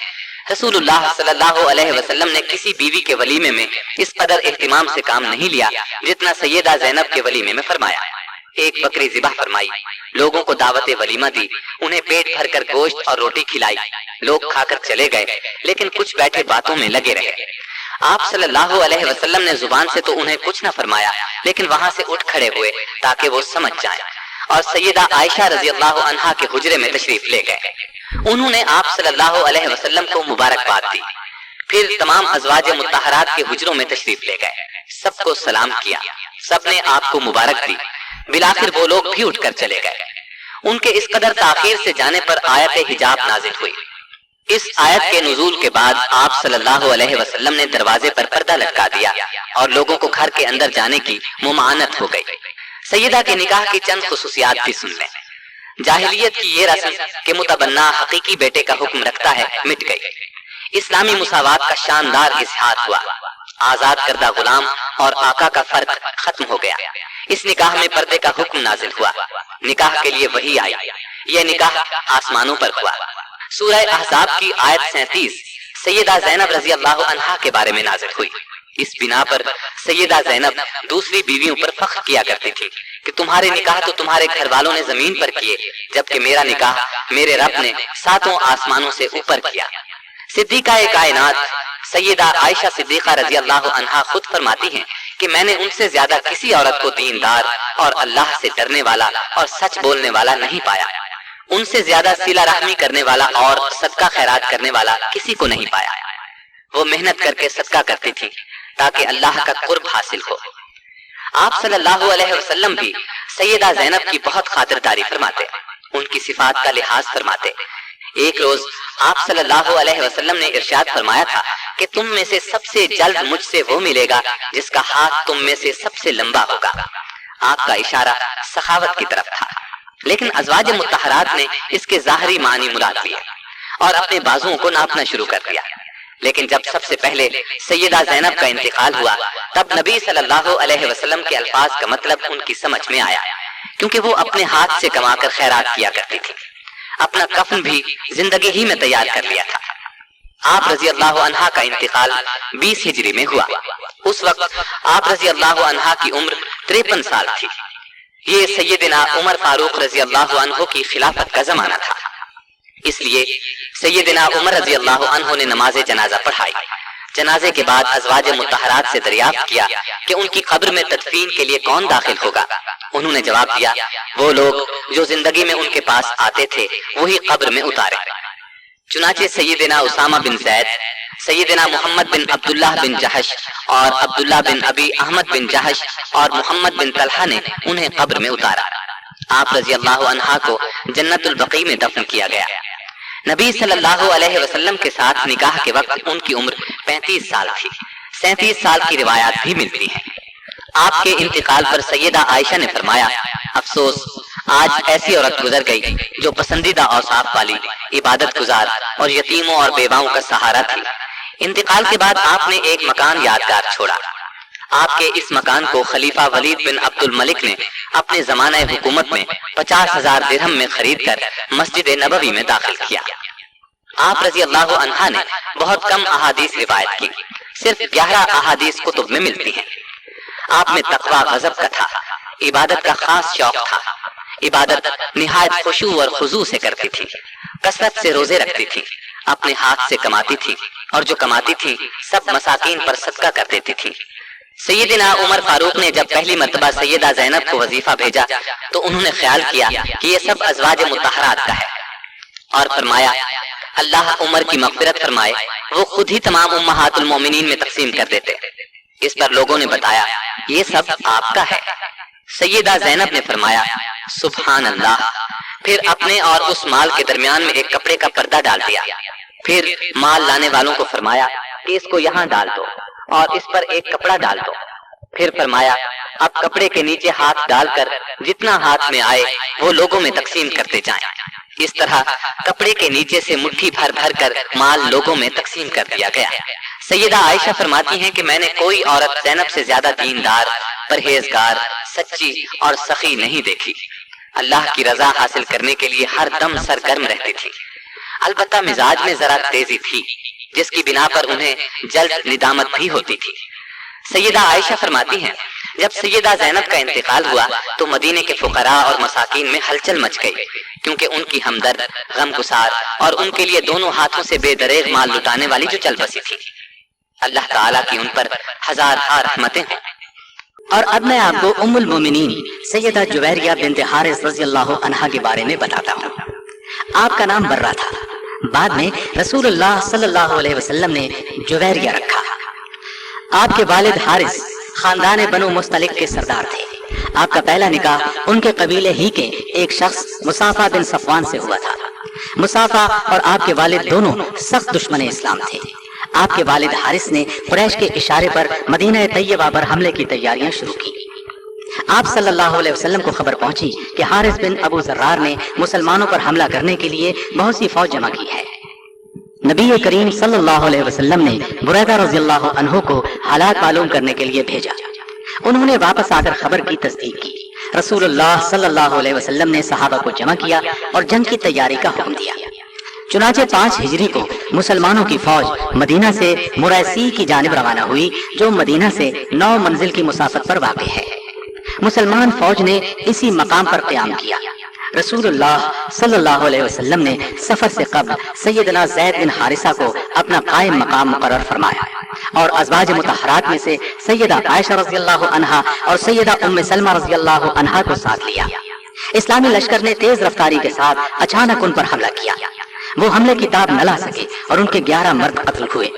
रसूलुल्लाह सल्लल्लाहु अलैहि वसल्लम ने किसी बीवी के वलीमे में इस कदर एहतिमाम से काम नहीं लिया जितना सैयदा ज़ैनब के वलीमे में फरमाया। एक बकरी ज़िबह फरमाई, लोगों को दावत वलीमा दी, उन्हें पेट भरकर गोश्त और रोटी खिलाई। लोग खाकर चले गए, लेकिन कुछ बैठे बातों में लगे रहे। आप सल्लल्लाहु अलैहि वसल्लम ने जुबान से तो उन्हें कुछ न फरमाया, लेकिन वहां से उठ खड़े हुए ताकि वो समझ जाएं, और सैयदा आयशा रज़ी अल्लाह अन्हा के हुजरे में तशरीफ ले गए। उन्होंने आप सल्लल्लाहु अलैहि वसल्लम को मुबारकबाद दी। फिर तमाम अज़वाज मुत्तहरात के हुजरों में तशरीफ ले गए, सबको सलाम किया, सबने आपको मुबारक दी। बिलाखिर वो लोग भी उठकर चले गए। उनके इस कदर ताखीर से जाने पर आयत हिजाब नाजिल हुई। इस आयत के नुज़ूल के बाद आप सल्लल्लाहु अलैहि वसल्लम ने दरवाजे पर पर्दा लटका दिया और लोगों को घर के अंदर जाने की मुमानत हो गई। सैयदा के निकाह की चंद खुसूसियात भी सुन लें। जाहिलियत की ये रस्म कि मुतबन्ना हकीकी बेटे का हुक्म रखता है मिट गई। इस्लामी मुसावात का शानदार इज़हार हुआ। आजाद करदा गुलाम और आका का फर्क खत्म हो गया। इस निकाह में पर्दे का हुक्म नाजिल हुआ। निकाह के लिए वही आई। यह निकाह आसमानों पर हुआ। सूरह अहज़ाब की आयत 37 सैयदा ज़ैनब रज़ी अल्लाह अन्हा के बारे में नाज़िल हुई। इस बिना पर सैयदा ज़ैनब दूसरी बीवियों पर फख्र किया करती थी कि तुम्हारे निकाह तो तुम्हारे घर वालों ने जमीन पर किए, जबकि मेरा निकाह मेरे रब ने 7 आसमानों से ऊपर किया। सिद्दीक़ा कायनात सैयदा आयशा सिद्दीक़ा रज़ी अल्लाह अन्हा खुद फरमाती हैं کہ میں نے ان سے زیادہ کسی عورت کو دیندار اور اللہ سے ڈرنے والا اور سچ بولنے والا نہیں پایا، ان سے زیادہ صلہ رحمی کرنے والا اور صدقہ خیرات کرنے والا کسی کو نہیں پایا۔ وہ محنت کر کے صدقہ کرتی تھی تاکہ اللہ کا قرب حاصل ہو۔ آپ صلی اللہ علیہ وسلم بھی سیدہ زینب کی بہت خاطرداری فرماتے، ان کی صفات کا لحاظ فرماتے۔ ایک روز آپ صلی اللہ علیہ وسلم نے ارشاد فرمایا تھا کہ تم میں سے سب سے جلد مجھ سے وہ ملے گا جس کا ہاتھ تم میں سے سب سے لمبا ہوگا۔ آپ کا اشارہ سخاوت کی طرف تھا، لیکن ازواج مطہرات نے اس کے ظاہری معنی مراد لیے اور اپنے بازوؤں کو ناپنا شروع کر دیا۔ لیکن جب سب سے پہلے سیدہ زینب کا انتقال ہوا تب نبی صلی اللہ علیہ وسلم کے الفاظ کا مطلب ان کی سمجھ میں آیا، کیونکہ وہ اپنے ہاتھ سے کما کر خیرات کیا کرتی تھی۔ اپنا کفن بھی زندگی ہی میں تیار کر لیا تھا۔ آپ رضی اللہ عنہا کا انتقال 20 ہجری میں ہوا۔ اس وقت آپ رضی اللہ عنہا کی عمر 53 سال تھی۔ یہ سیدنا عمر فاروق رضی اللہ عنہ کی خلافت کا زمانہ تھا، اس لیے سیدنا عمر رضی اللہ عنہ نے نماز جنازہ پڑھائی۔ جنازے کے بعد ازواج مطہرات سے دریافت کیا کہ ان کی قبر میں تدفین کے لیے کون داخل ہوگا۔ انہوں نے جواب دیا، وہ لوگ جو زندگی میں ان کے پاس آتے تھے وہی قبر میں اتارے۔ چنانچہ سیدنا اسامہ بن زید، سیدنا محمد بن عبداللہ بن جہش اور عبداللہ بن ابی احمد بن جہش اور محمد بن طلحہ نے انہیں قبر میں اتارا۔ آپ رضی اللہ عنہا کو جنت البقیع میں دفن کیا گیا۔ نبی صلی اللہ علیہ وسلم کے ساتھ نکاح کے وقت ان کی عمر 35 سال تھی۔ 37 سال کی روایات بھی ملتی ہیں۔ آپ کے انتقال پر سیدہ عائشہ نے فرمایا، افسوس آج ایسی عورت گزر گئی جو پسندیدہ اوصاف والی، عبادت گزار اور یتیموں اور بیواؤں کا سہارا تھی۔ انتقال کے بعد آپ نے ایک مکان یادگار چھوڑا۔ آپ کے اس مکان کو خلیفہ ولید بن عبد الملک نے اپنے زمانہ حکومت میں 50,000 درہم میں خرید کر مسجد نبوی میں داخل کیا۔ آپ رضی اللہ عنہا نے بہت کم احادیث روایت کی، صرف 11 احادیث کتب میں ملتی ہیں۔ آپ میں تقوی غضب کا تھا، عبادت کا خاص شوق تھا، عبادت نہایت خشوع اور خضوع سے کرتی تھی، کثرت سے روزے رکھتی تھی، اپنے ہاتھ سے کماتی تھی اور جو کماتی تھی سب مساکین پر صدقہ کر دیتی تھی۔ سیدنا عمر فاروق نے جب پہلی مرتبہ سیدہ زینب کو وظیفہ بھیجا تو انہوں نے خیال کیا کہ یہ سب ازواج مطہرات کا ہے اور فرمایا، اللہ عمر کی مغفرت فرمائے، وہ خود ہی تمام امہات المومنین میں تقسیم کر دیتے۔ اس پر لوگوں نے بتایا، یہ سب آپ کا ہے۔ سیدہ زینب نے فرمایا، سبحان اللہ، پھر اپنے اور اس مال کے درمیان میں ایک کپڑے کا پردہ ڈال دیا۔ پھر مال لانے والوں کو فرمایا کہ اس کو یہاں ڈال دو اور اس پر ایک کپڑا ڈال دو۔ پھر فرمایا، اب کپڑے کے نیچے ہاتھ ڈال کر جتنا ہاتھ میں آئے وہ لوگوں میں تقسیم کرتے جائیں۔ اس طرح کپڑے کے نیچے سے مٹھی بھر بھر کر مال لوگوں میں تقسیم کر دیا گیا۔ سیدہ عائشہ فرماتی ہیں کہ میں نے کوئی عورت زینب سے زیادہ دیندار، پرہیزگار، سچی اور سخی نہیں دیکھی۔ اللہ کی رضا حاصل کرنے کے لیے ہر دم سرگرم رہتی تھی۔ البتہ مزاج میں ذرا تیزی تھی، جس کی بنا پر انہیں جلد ندامت بھی ہوتی تھی۔ سیدہ عائشہ فرماتی ہیں، جب سیدہ زینب کا انتقال ہوا تو مدینے کے فقراء اور مساکین میں ہلچل مچ گئی، کیونکہ ان کی ہمدرد، غمگسار اور ان کے لیے دونوں ہاتھوں سے بے دریغ مال لٹانے والی جو چل بسی تھی۔ اللہ تعالیٰ کی ان پر ہزار رحمتیں ہوں۔ اور اب میں آپ کو ام المومنین سیدہ جویریہ بنت حارث رضی اللہ عنہا کے بارے میں بتاتا ہوں۔ آپ کا نام برہ تھا، بعد میں رسول اللہ صلی اللہ علیہ وسلم نے جویریہ رکھا۔ آپ کے والد حارث خاندان بنو مستلق کے سردار تھے۔ آپ کا پہلا نکاح ان کے قبیلے ہی کے ایک شخص مصافہ بن صفوان سے ہوا تھا۔ مصافہ اور آپ کے والد دونوں سخت دشمن اسلام تھے۔ آپ کے والد حارث نے قریش کے اشارے پر مدینہ طیبہ پر حملے کی تیاریاں شروع کی۔ آپ صلی اللہ علیہ وسلم کو خبر پہنچی کہ حارث بن ابو ذرار نے مسلمانوں پر حملہ کرنے کے لیے بہت سی فوج جمع کی ہے۔ نبی کریم صلی اللہ علیہ وسلم نے بریدہ رضی اللہ عنہ کو حالات معلوم کرنے کے لیے بھیجا۔ انہوں نے واپس آ کر خبر کی تصدیق کی۔ رسول اللہ صلی اللہ علیہ وسلم نے صحابہ کو جمع کیا اور جنگ کی تیاری کا حکم دیا۔ چنانچہ 5 ہجری کو مسلمانوں کی فوج مدینہ سے مریسی کی جانب روانہ ہوئی، جو مدینہ سے 9 منزل کی مسافت پر واقع ہے۔ مسلمان فوج نے اسی مقام پر قیام کیا۔ رسول اللہ صلی اللہ علیہ وسلم نے سفر سے قبل سیدنا زید بن حارثہ کو اپنا قائم مقام مقرر فرمایا اور ازواج مطہرات میں سے سیدہ عائشہ رضی اللہ عنہا اور سیدہ ام سلمہ رضی اللہ عنہا کو ساتھ لیا۔ اسلامی لشکر نے تیز رفتاری کے ساتھ اچانک ان پر حملہ کیا۔ وہ حملے کی تاب نہ لا سکے اور ان کے 11 مرد قتل ہوئے،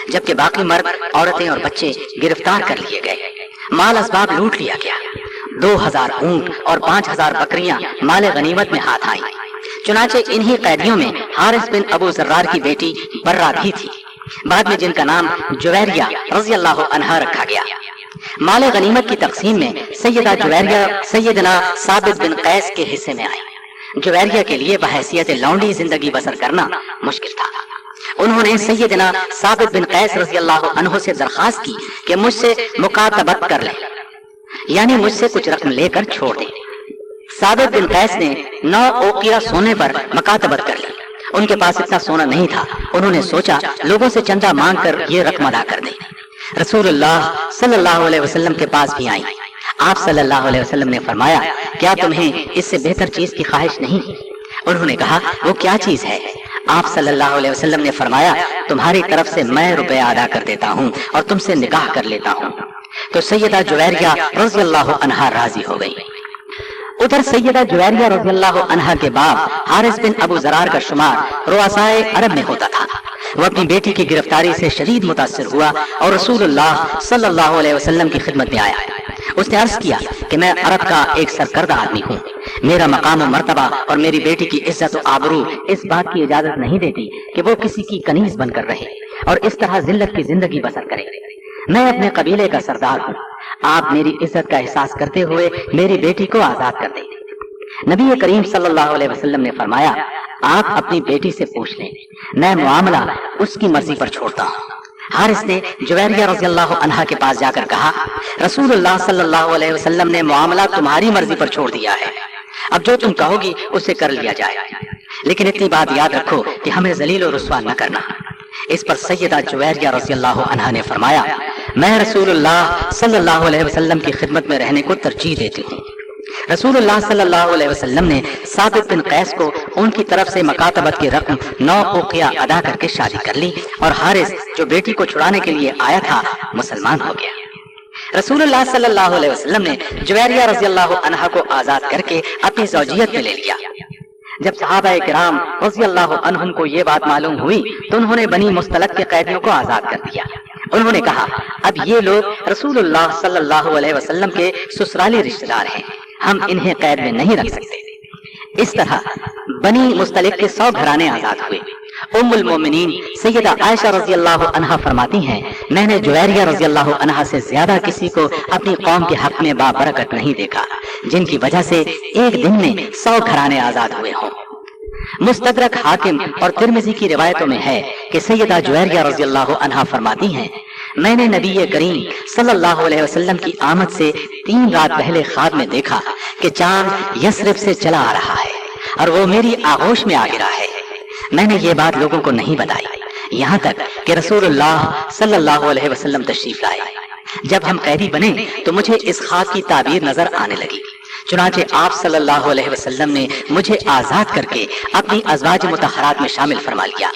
جبکہ باقی مرد، عورتیں اور بچے گرفتار کر لیے گئے۔ مال اسباب لوٹ لیا گیا۔ 2000 اونٹ اور 5000 بکریاں مال غنیمت میں ہاتھ آئیں۔ چنانچہ انہی قیدیوں میں حارث بن ابو ذرار کی بیٹی برہ بھی تھی، بعد میں جن کا نام جویریہ رضی اللہ عنہا رکھا گیا۔ مال غنیمت کی تقسیم میں سیدہ جویریہ سیدنا ثابت بن قیس کے حصے میں آئی۔ جویریہ کے لیے بحیثیت لونڈی زندگی بسر کرنا مشکل تھا۔ انہوں نے سیدنا ثابت بن قیس رضی اللہ عنہ سے درخواست کی کہ مجھ سے مکاتبت کر لیں، یعنی مجھ سے کچھ رقم لے کر چھوڑ دیں۔ ثابت بن قیس نے 9 اوقیہ سونے پر مکاتبت کر لی۔ ان کے پاس اتنا سونا نہیں تھا، انہوں نے سوچا لوگوں سے چندہ مانگ کر یہ رقم ادا کر دیں۔ رسول اللہ صلی اللہ علیہ وسلم کے پاس بھی آئیں۔ آپ صلی اللہ علیہ وسلم نے فرمایا، کیا تمہیں اس سے بہتر چیز کی خواہش نہیں؟ انہوں نے کہا، وہ کیا چیز ہے؟ آپ صلی اللہ علیہ وسلم نے فرمایا، تمہاری طرف سے میں روپے ادا کر دیتا ہوں اور تم سے نکاح کر لیتا ہوں۔ تو سیدہ جویریہ رضی اللہ عنہا راضی ہو گئی۔ ادھر سیدہ جویریہ رضی اللہ عنہا کے باپ حارث بن ابو ذرار کا شمار رؤسائے عرب میں ہوتا تھا۔ وہ اپنی بیٹی کی گرفتاری سے شدید متاثر ہوا اور رسول اللہ صلی اللہ علیہ وسلم کی خدمت میں آیا۔ اس نے عرض کیا کہ میں عرب کا ایک سرکردہ آدمی ہوں، میرا مقام و مرتبہ اور میری بیٹی کی عزت و آبرو اس بات کی اجازت نہیں دیتی کہ وہ کسی کی کنیز بن کر رہے اور اس طرح ذلت کی زندگی بسر کرے۔ میں اپنے قبیلے کا سردار ہوں، آپ میری عزت کا احساس کرتے ہوئے میری بیٹی کو آزاد کر دیں۔ نبی کریم صلی اللہ علیہ وسلم نے فرمایا، آپ اپنی بیٹی سے پوچھ لیں، میں معاملہ اس کی مرضی پر چھوڑتا ہوں۔ حارث نے جویریہ رضی اللہ عنہا کے پاس جا کر کہا، رسول اللہ صلی اللہ علیہ وسلم نے معاملہ تمہاری مرضی پر چھوڑ دیا ہے، اب جو تم کہو گی اسے کر لیا جائے، لیکن اتنی بات یاد رکھو کہ ہمیں ذلیل و رسوا نہ کرنا۔ اس پر سیدہ جویریہ رضی اللہ عنہا نے فرمایا، میں رسول اللہ صلی اللہ علیہ وسلم کی خدمت میں رہنے کو ترجیح دیتی ہوں۔ رسول اللہ صلی اللہ علیہ وسلم نے ثابت بن قیس کو ان کی طرف سے مکاتبت کی رقم 9 اوقیہ ادا کر کے شادی کر لی اور حارث جو بیٹی کو چھڑانے کے لیے آیا تھا مسلمان ہو گیا۔ رسول اللہ صلی اللہ علیہ وسلم نے جویریہ رضی اللہ عنہا کو آزاد کر کے اپنی زوجیت میں لے لیا۔ جب صحابہ کرام رضی اللہ عنہم کو یہ بات معلوم ہوئی تو انہوں نے بنی مستلق کے قیدیوں کو آزاد کر دیا۔ انہوں نے کہا، اب یہ لوگ رسول اللہ صلی اللہ علیہ وسلم کے سسرالی رشتہ دار ہیں، ہم انہیں قید میں نہیں رکھ سکتے۔ اس طرح بنی مستلق کے 100 گھرانے آزاد ہوئے۔ ام المومنین سیدہ عائشہ رضی اللہ عنہا فرماتی ہیں، میں نے جویریہ رضی اللہ عنہا سے زیادہ کسی کو اپنی قوم کے حق میں بابرکت نہیں دیکھا، جن کی وجہ سے ایک دن میں 100 گھرانے آزاد ہوئے ہوں۔ مستدرک حاکم اور ترمذی کی روایتوں میں ہے کہ سیدہ جویریہ رضی اللہ عنہا فرماتی ہیں، میں نے نبی کریم صلی اللہ علیہ وسلم کی آمد سے 3 رات پہلے خواب میں دیکھا کہ چاند یثرب سے چلا آ رہا ہے اور وہ میری آغوش میں آ گرا ہے۔ میں نے یہ بات لوگوں کو نہیں بتائی یہاں تک کہ رسول اللہ صلی اللہ علیہ وسلم تشریف لائے۔ جب ہم قیدی بنے تو مجھے اس خواب کی تعبیر نظر آنے لگی، چنانچہ آپ صلی اللہ علیہ وسلم نے مجھے آزاد کر کے اپنی ازواج مطہرات میں شامل فرما لیا۔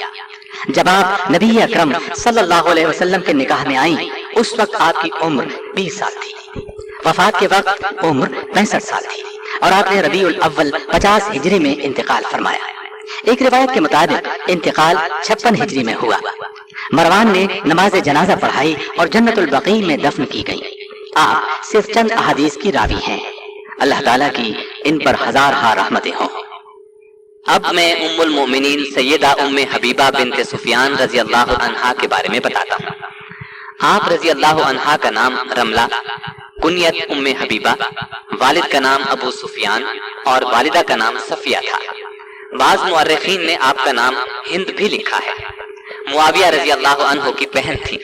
جب آپ نبی اکرم صلی اللہ علیہ وسلم کے نکاح میں آئیں اس وقت آپ کی عمر 20 سال تھی، وفات کے وقت عمر 65 سال تھی اور آپ نے ربیع الاول 50 ہجری میں انتقال فرمایا۔ ایک روایت کے مطابق انتقال 56 ہجری میں ہوا۔ مروان نے نماز جنازہ پڑھائی اور جنت البقیع میں دفن کی گئی۔ آپ صرف چند احادیث کی راوی ہیں۔ اللہ تعالیٰ کی ان پر ہزارہا رحمتیں ہوں۔ اب میں ام المومنین سیدہ ام حبیبہ بنت سفیان رضی اللہ عنہا کے بارے میں بتاتا ہوں۔ آپ رضی اللہ عنہا کا نام رملہ، کنیت ام حبیبہ، والد کا نام ابو سفیان اور والدہ کا نام صفیہ تھا۔ بعض مورخین نے آپ کا نام ہند بھی لکھا ہے۔ معاویہ رضی اللہ عنہ کی بہن تھی۔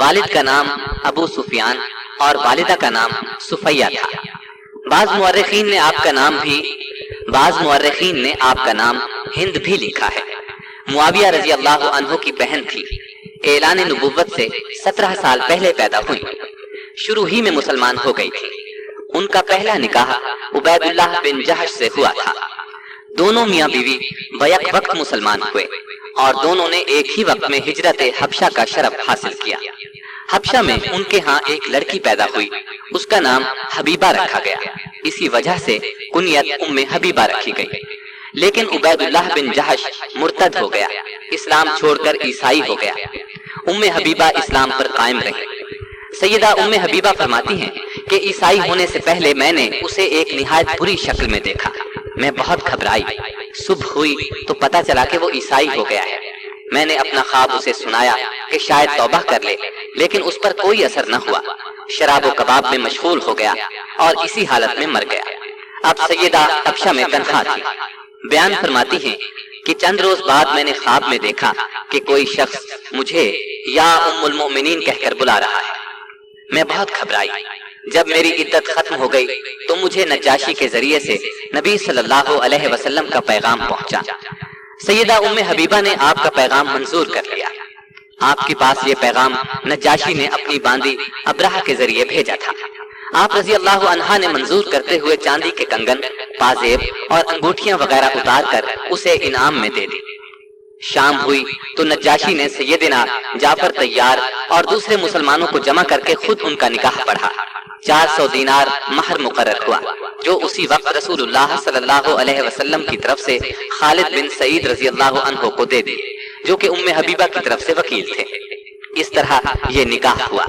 والد کا نام ابو سفیان اور والدہ کا نام صفیہ تھا۔ بعض مورخین نے آپ کا نام ہند بھی لکھا ہے۔ معاویہ رضی اللہ عنہ کی بہن تھی، اعلان نبوت سے 17 سال پہلے پیدا ہوئی، شروع ہی میں مسلمان ہو گئی تھی۔ ان کا پہلا نکاح عبید اللہ بن جہش سے ہوا تھا۔ दोनों मियाँ बीवी बैक वक्त मुसलमान हुए और दोनों ने एक ही वक्त में हिजरत हबशा का शरफ हासिल किया। हबशा में उनके यहाँ एक लड़की पैदा हुई, उसका नाम हबीबा रखा गया। इसी वजह से कुनियत उम्मे हबीबा रखी गई। लेकिन उबैदुल्लाह बिन जहश मुर्तद हो गया, इस्लाम छोड़कर ईसाई हो गया। उम्मे हबीबा इस्लाम पर कायम रही। सैयदा उम्मे हबीबा फरमाती हैं कि ईसाई होने से पहले मैंने उसे एक निहायत बुरी शक्ल में देखा। मैं बहुत घबराई। सुबह हुई तो पता चला कि वो ईसाई हो गया है। मैंने अपना ख्वाब उसे सुनाया कि शायद तौबा कर ले, लेकिन उस पर कोई असर न हुआ। शराब व कबाब में मशगूल हो गया और इसी हालत में मर गया। अब सैयदा हबशा में तन्हा थी। बयान फरमाती हैं कि चंद रोज बाद मैंने ख्वाब में देखा कि कोई शख्स मुझे या उम्मुल मोमिनीन कहकर बुला रहा है। मैं बहुत घबराई। जब मेरी इद्दत खत्म हो गई तो मुझे नज्जाशी के जरिए से नबी सल्लल्लाहु अलैहि वसल्लम का पैगाम पहुंचा। सैयदा उम्मे हबीबा ने आपका पैगाम मंजूर कर लिया। आपके पास ये पैगाम नज्जाशी ने अपनी बांदी अब्राह के जरिए भेजा था। आप रजी अल्लाह अन्हा ने मंजूर करते हुए चांदी के कंगन, पाजेब और अंगूठियां वगैरह उतार कर उसे इनाम में दे दी। शाम हुई तो नज्जाशी ने सैयदना जाफर तैयार और दूसरे मुसलमानों को जमा करके खुद उनका निकाह पढ़ा। 400 दीनार महर मुकर्रर हुआ, जो उसी वक्त रसूलुल्लाह सल्लल्लाहु अलैहि वसल्लम की तरफ से खालिद बिन सईद रजी अल्लाह अन्हु को दे दी, जो कि उम्मे हबीबा की तरफ से वकील थे। इस तरह ये निकाह हुआ।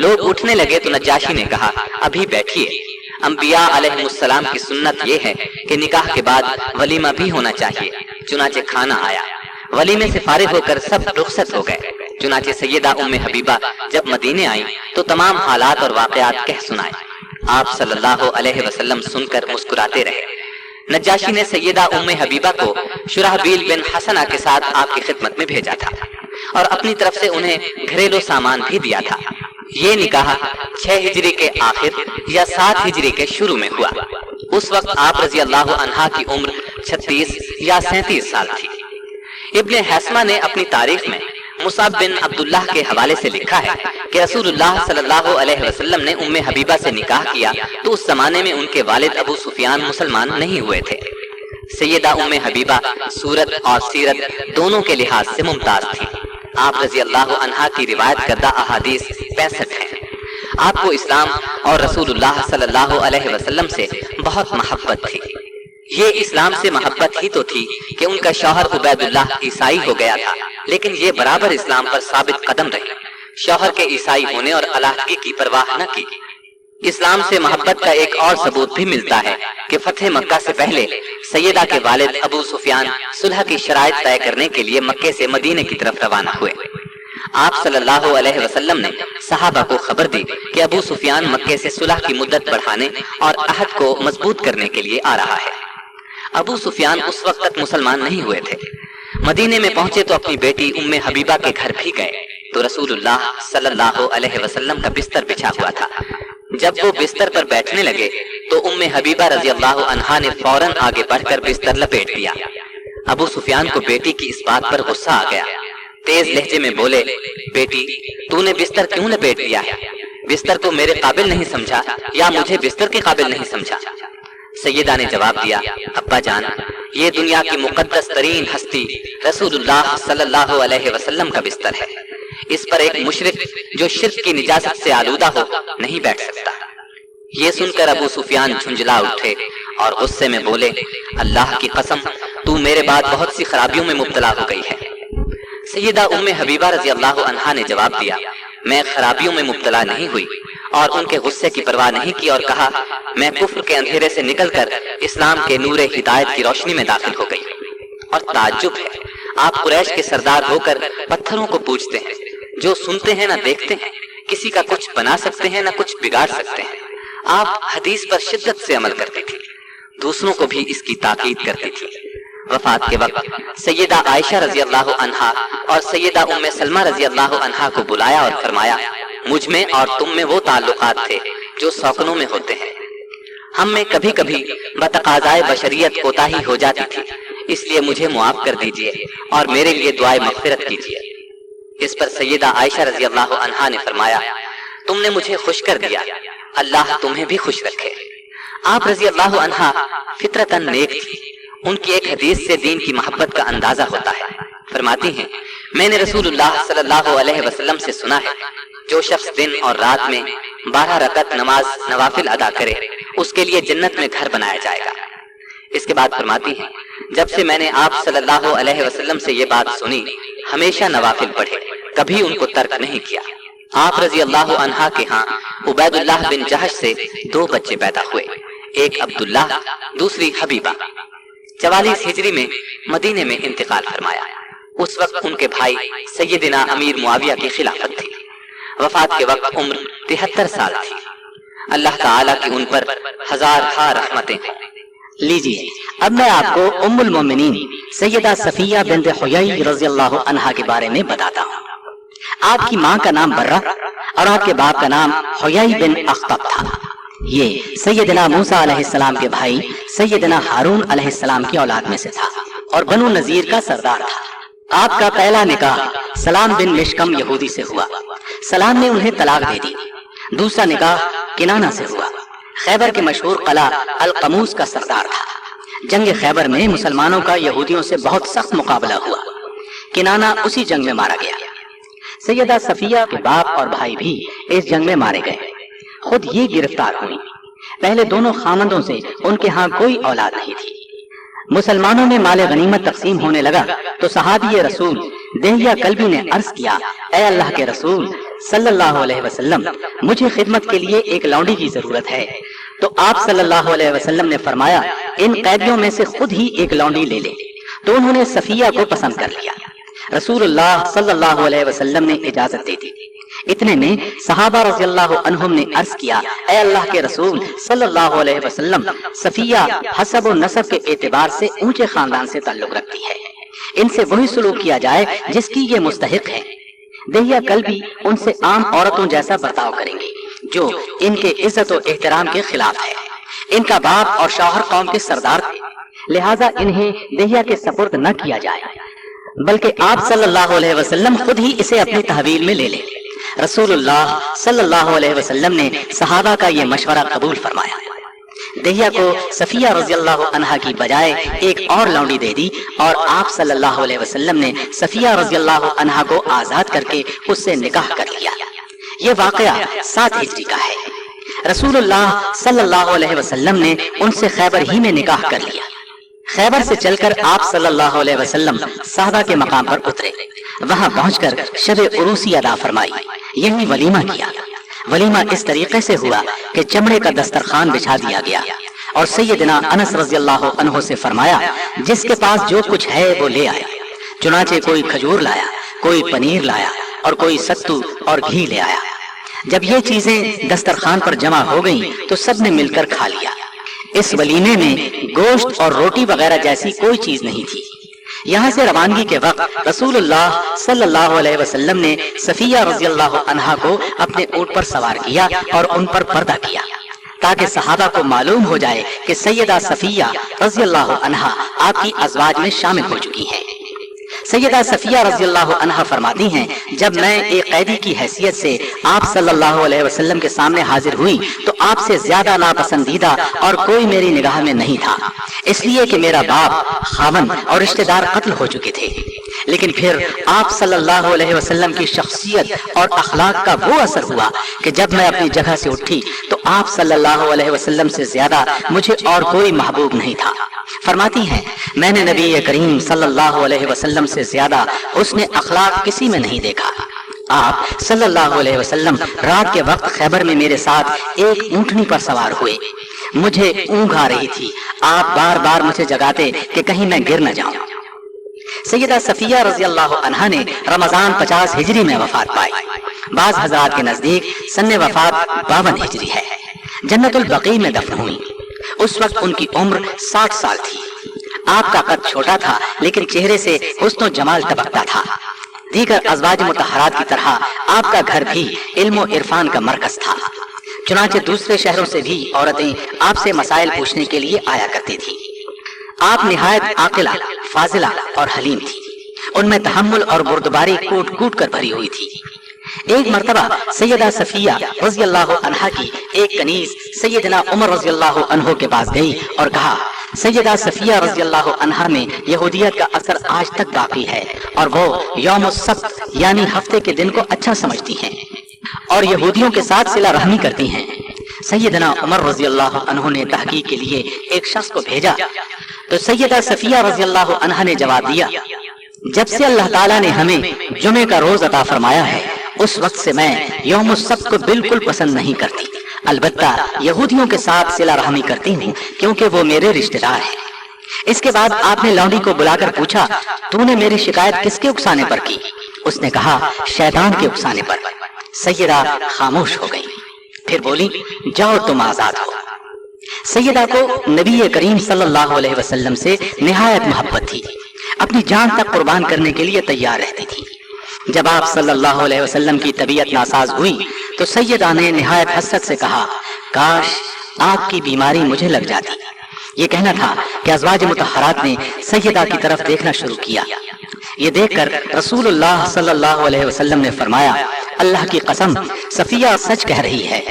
लोग उठने लगे तो नज्जाशी ने कहा, अभी बैठिए। अंबिया अलैहिमुस्सलाम की सुन्नत ये है कि निकाह के बाद वलीमा भी होना चाहिए। चुनाचे खाना आया। वलीमे से फारिग होकर सब रुखसत हो गए। चुनाचे सैयदा उम्मे हबीबा जब मदीने आई तो तमाम हालात और वाकयात कह सुनाए। आप सल्लल्लाहु अलैहि वसल्लम सुनकर मुस्कुराते रहे। नज्जाशी ने सैयदा उम्मे हबीबा को शुराहबील बिन हसना के साथ आपकी खिदमत में भेजा था और अपनी तरफ से उन्हें घरेलू सामान भी दिया था। ये निकाह 6 हिजरी के आखिर या 7 हिजरी के शुरू में हुआ। उस वक्त आप रजी अल्लाह अन्हा की उम्र 36 या 37 साल थी। इब्ने हैसमा ने अपनी तारीख में मुसाब बिन अब्दुल्लाह के हवाले से लिखा है कि रसूलुल्लाह सल्लल्लाहु अलैहि वसल्लम ने उम्मे हबीबा से निकाह किया तो उस जमाने में उनके वालिद अबू सुफियान मुसलमान नहीं हुए थे। सैयदा उम्मे हबीबा सूरत और सीरत दोनों के लिहाज से मुमताज थी। आप रजी अल्लाह अन्हा की रिवायत करदा अहादीस 65 हैं। आपको इस्लाम और रसूलुल्लाह सल्लल्लाहु अलैहि वसल्लम से बहुत मोहब्बत थी। ये इस्लाम से मोहब्बत ही तो थी कि उनका शौहर उबैदुल्लाह ईसाई हो गया था, लेकिन ये बराबर इस्लाम पर साबित कदम रही। शौहर के ईसाई होने और अलहदगी की परवाह न की। इस्लाम से मोहब्बत का एक और सबूत भी मिलता है कि फतेह मक्का से पहले सैयदा के वालिद अबू सुफियान सुलह की शराइत तय करने के लिए मक्के से मदीने की तरफ रवाना हुए। आप सल्लल्लाहु अलैहि वसल्लम ने सहाबा को खबर दी कि अबू सुफियान मक्के से सुलह की मुद्दत बढ़ाने और अहद को मजबूत करने के लिए आ रहा है। अबू सुफियान उस वक्त तक मुसलमान नहीं हुए थे। मदीने में पहुंचे तो अपनी बेटी उम्मे हबीबा के घर भी गए तो रसूलुल्लाह सल्लल्लाहु अलैहि वसल्लम का बिस्तर बिछा हुआ था। जब वो बिस्तर पर बैठने लगे तो उम्मे हबीबा रजी अल्लाह अन्हा ने फौरन आगे बढ़कर बिस्तर लपेट दिया। अबू सुफियान को बेटी की इस बात पर गुस्सा आ गया। तेज लहजे में बोले, बेटी तूने बिस्तर क्यों लपेट दिया है? बिस्तर को मेरे काबिल नहीं समझा या मुझे बिस्तर के काबिल नहीं समझा? सैयदा ने जवाब दिया, अब्बा जान, ये दुनिया की मुकद्दस तरीन हस्ती रसूलुल्लाह सल्लल्लाहु अलैहि वसल्लम का बिस्तर है। इस पर एक मुशरिक जो शिर्क की निजासत से आलूदा हो नहीं बैठ सकता। ये सुनकर अबू सुफियान झुंझला उठे और गुस्से में बोले, अल्लाह की कसम, तू मेरे बाद बहुत सी खराबियों में मुब्तला हो गई है। सैयदा उम्मे हबीबा रजी अल्लाह अन्हा ने जवाब दिया, मैं खराबियों में मुब्तला नहीं हुई, और उनके गुस्से की परवाह नहीं की और कहा, मैं कुफ्र के अंधेरे से निकलकर इस्लाम के नूरे हिदायत की रोशनी में दाखिल हो गई। और ताज्जुब है, आप कुरैश के सरदार होकर पत्थरों को पूजते हैं, जो सुनते हैं ना देखते हैं, किसी का कुछ बना सकते हैं ना कुछ बिगाड़ सकते हैं। आप हदीस पर शिद्दत से अमल करती थी, दूसरों को भी इसकी ताकीद करती थी। वफात के वक्त सैयदा आयशा रजी अल्लाह अन्हा और सैयदा उम्मे सलमा रजी अल्लाह अन्हा को बुलाया और फरमाया, मुझ में और तुम में वो ताल्लुकात थे जो सौकनों में होते हैं। हम में कभी कभी बतकाज़ाए बशरियत कोताही हो जाती थी, इसलिए मुझे मुआफ कर दीजिए और मेरे लिए दुआए मग़फ़िरत कीजिए। इस पर सैयदा आयशा रजी अल्लाह अन्हा ने फरमाया, तुमने मुझे खुश कर दिया, अल्लाह तुम्हें भी खुश रखे। आप रजी अल्लाह अन्हा फितरतन नेक थी। ان کی ایک حدیث سے دین کی محبت کا اندازہ ہوتا ہے۔ فرماتی ہیں میں نے رسول اللہ صلی اللہ علیہ وسلم سے سنا ہے جو شخص دن اور رات میں 12 رکعت نماز نوافل ادا کرے اس کے لیے جنت میں گھر بنایا جائے گا۔ اس کے بعد فرماتی ہیں جب سے میں نے آپ صلی اللہ علیہ وسلم سے یہ بات سنی ہمیشہ نوافل پڑھے، کبھی ان کو ترک نہیں کیا۔ آپ رضی اللہ عنہ کے ہاں عبید اللہ بن جہش سے 2 بچے پیدا ہوئے، ایک عبداللہ دوسری حبیبہ۔ 44 ہجری میں مدینے میں انتقال فرمایا۔ اس وقت ان کے بھائی سیدنا امیر معاویہ کی خلافت تھی۔ وفات کے وقت عمر 73 سال تھی۔ اللہ تعالیٰ کی ان پر ہزار رحمتیں ہیں۔ لیجیے اب میں آپ کو ام المومنین سیدہ صفیہ بنت حیی رضی اللہ عنہا کے بارے میں بتاتا ہوں۔ آپ کی ماں کا نام برہ اور آپ کے باپ کا نام حیی بن اخطب تھا۔ یہ سیدنا موسیٰ علیہ السلام کے بھائی سیدنا ہارون علیہ السلام کی اولاد میں سے تھا اور بنو نذیر کا سردار تھا۔ آپ کا پہلا نکاح سلام بن مشکم یہودی سے ہوا۔ سلام نے انہیں طلاق دے دی۔ دوسرا نکاح کنانہ سے ہوا۔ خیبر کے مشہور قلعہ القموس کا سردار تھا۔ جنگ خیبر میں مسلمانوں کا یہودیوں سے بہت سخت مقابلہ ہوا۔ کنانہ اسی جنگ میں مارا گیا۔ سیدہ صفیہ کے باپ اور بھائی بھی اس جنگ میں مارے گئے۔ خود یہ گرفتار ہوئی۔ پہلے دونوں خامندوں سے ان کے ہاں کوئی اولاد نہیں تھی۔ مسلمانوں میں مال غنیمت تقسیم ہونے لگا تو صحابی رسول دہیہ کلبی نے عرض کیا اے اللہ کے رسول صلی اللہ علیہ وسلم مجھے خدمت کے لیے ایک لونڈی کی ضرورت ہے۔ تو آپ صلی اللہ علیہ وسلم نے فرمایا ان قیدیوں میں سے خود ہی ایک لونڈی لے لے۔ تو انہوں نے صفیہ کو پسند کر لیا۔ رسول اللہ صلی اللہ علیہ وسلم نے اجازت دے دی۔ اتنے میں صحابہ رضی اللہ عنہم نے عرض کیا اے اللہ کے رسول صلی اللہ علیہ وسلم صفیہ حسب و نسب کے اعتبار سے اونچے خاندان سے تعلق رکھتی ہے، ان سے وہی سلوک کیا جائے جس کی یہ مستحق ہے۔ دہیہ کلبی ان سے عام عورتوں جیسا برتاؤ کریں گے جو ان کے عزت و احترام کے خلاف ہے۔ ان کا باپ اور شوہر قوم کے سردار تھے، لہٰذا انہیں دہیہ کے سپرد نہ کیا جائے بلکہ آپ صلی اللہ علیہ وسلم خود ہی اسے اپنی تحویل میں لے لیں۔ رسول اللہ صلی اللہ علیہ وسلم نے صحابہ کا یہ مشورہ قبول فرمایا۔ دہیہ کو صفیہ رضی اللہ عنہا کی بجائے ایک اور لونڈی دے دی اور آپ صلی اللہ علیہ وسلم نے صفیہ رضی اللہ عنہا کو آزاد کر کے اس سے نکاح کر لیا۔ یہ واقعہ 7 ہجری کا ہے۔ رسول اللہ صلی اللہ علیہ وسلم نے ان سے خیبر ہی میں نکاح کر لیا۔ خیبر سے چل کر آپ صلی اللہ علیہ وسلم صحابہ کے مقام پر اترے۔ وہاں پہنچ کر شب عروسی ادا فرمائی، یعنی ولیمہ کیا۔ ولیمہ اس طریقے سے ہوا کہ چمڑے کا دسترخوان بچھا دیا گیا اور سیدنا انس رضی اللہ عنہ سے فرمایا جس کے پاس جو کچھ ہے وہ لے آیا۔ چنانچہ کوئی کھجور لایا، کوئی پنیر لایا اور کوئی ستو اور گھی لے آیا۔ جب یہ چیزیں دسترخوان پر جمع ہو گئیں تو سب نے مل کر کھا لیا۔ اس ولیمے میں گوشت اور روٹی وغیرہ جیسی کوئی چیز نہیں تھی۔ یہاں سے روانگی کے وقت رسول اللہ صلی اللہ علیہ وسلم نے صفیہ رضی اللہ عنہا کو اپنے اونٹ پر سوار کیا اور ان پر پردہ کیا تاکہ صحابہ کو معلوم ہو جائے کہ سیدہ صفیہ رضی اللہ عنہا آپ کی ازواج میں شامل ہو چکی ہیں۔ سیدہ صفیہ رضی اللہ عنہا فرماتی ہیں جب میں ایک قیدی کی حیثیت سے آپ صلی اللہ علیہ وسلم کے سامنے حاضر ہوئی تو آپ سے زیادہ ناپسندیدہ اور کوئی میری نگاہ میں نہیں تھا، اس لیے کہ میرا باپ، خاوند اور رشتہ دار قتل ہو چکے تھے۔ لیکن پھر آپ صلی اللہ علیہ وسلم کی شخصیت اور اخلاق کا وہ اثر ہوا کہ جب میں اپنی جگہ سے اٹھی تو آپ صلی اللہ علیہ وسلم سے زیادہ مجھے اور کوئی محبوب نہیں تھا۔ فرماتی ہیں میں نے نبی کریم صلی اللہ علیہ وسلم سے زیادہ حسن اخلاق کسی میں نہیں دیکھا۔ آپ صلی اللہ علیہ وسلم رات کے وقت خیبر میں میرے ساتھ ایک اونٹنی پر سوار ہوئے۔ مجھے اونگ آ رہی تھی، آپ بار بار مجھے جگاتے کہ کہیں میں گر نہ جاؤں۔ سیدہ صفیہ رضی اللہ عنہا نے رمضان 50 ہجری میں وفات پائی۔ بعض حضرات کے نزدیک سن وفات 52 ہجری ہے۔ جنت البقیع میں دفن ہوئی۔ اس وقت ان کی عمر 60 سال تھی۔ آپ کا قد چھوٹا تھا لیکن چہرے سے حسن و جمال ٹپکتا تھا۔ دیگر ازواج مطہرات کی طرح آپ کا گھر بھی علم و عرفان کا مرکز تھا، چنانچہ دوسرے شہروں سے بھی عورتیں آپ سے مسائل پوچھنے کے لیے آیا کرتی تھی۔ آپ نہایت عاقلہ، فاضلہ اور حلیم تھی۔ ان میں تحمل اور بردباری کوٹ کوٹ کر بھری ہوئی تھی۔ ایک مرتبہ سیدہ صفیہ رضی اللہ عنہا کی ایک کنیز سیدنا عمر رضی اللہ عنہ کے پاس گئی اور کہا सैयदा सफिया रज़ी अल्लाह अन्हा में यहूदियत का असर आज तक बाकी है और वो यौम सब्त यानी हफ्ते के दिन को अच्छा समझती हैं और यहूदियों के साथ सिला रहमी करती हैं। सैयदना उमर रज़ी अल्लाह अन्हु ने तहकीक के लिए एक शख्स को भेजा तो सैयदा सफिया रज़ी अल्लाह अन्हा ने जवाब दिया, जब से अल्लाह ताला ने हमें जुमे का रोज अता फरमाया है उस वक्त से मैं यौम सब्त को बिल्कुल पसंद नहीं करती। अलबत्ता यहूदियों के साथ सिला रहमी करती हूँ क्योंकि वो मेरे रिश्तेदार हैं। इसके बाद आपने लौंडी को बुलाकर पूछा, तूने मेरी शिकायत किसके उकसाने पर की? उसने कहा, शैतान के उकसाने पर। सैयदा खामोश हो गई, फिर बोली, जाओ तुम आजाद हो। सैयदा को नबी करीम सल्लल्लाहु अलैहि वसल्लम से निहायत मोहब्बत थी, अपनी जान तक कुर्बान करने के लिए तैयार रहती थी। जब आप सल्लल्लाहु अलैहि वसल्लम की तबीयत नासाज हुई तो सैयदा ने निहायत हसरत से कहा, काश आपकी बीमारी मुझे लग जाती। ये कहना था कि अज़वाज मुतहरात ने सैयदा की तरफ देखना शुरू किया। ये देखकर रसूलुल्लाह सल्लल्लाहु अलैहि वसल्लम ने फरमाया, अल्लाह की कसम सफिया सच कह रही है।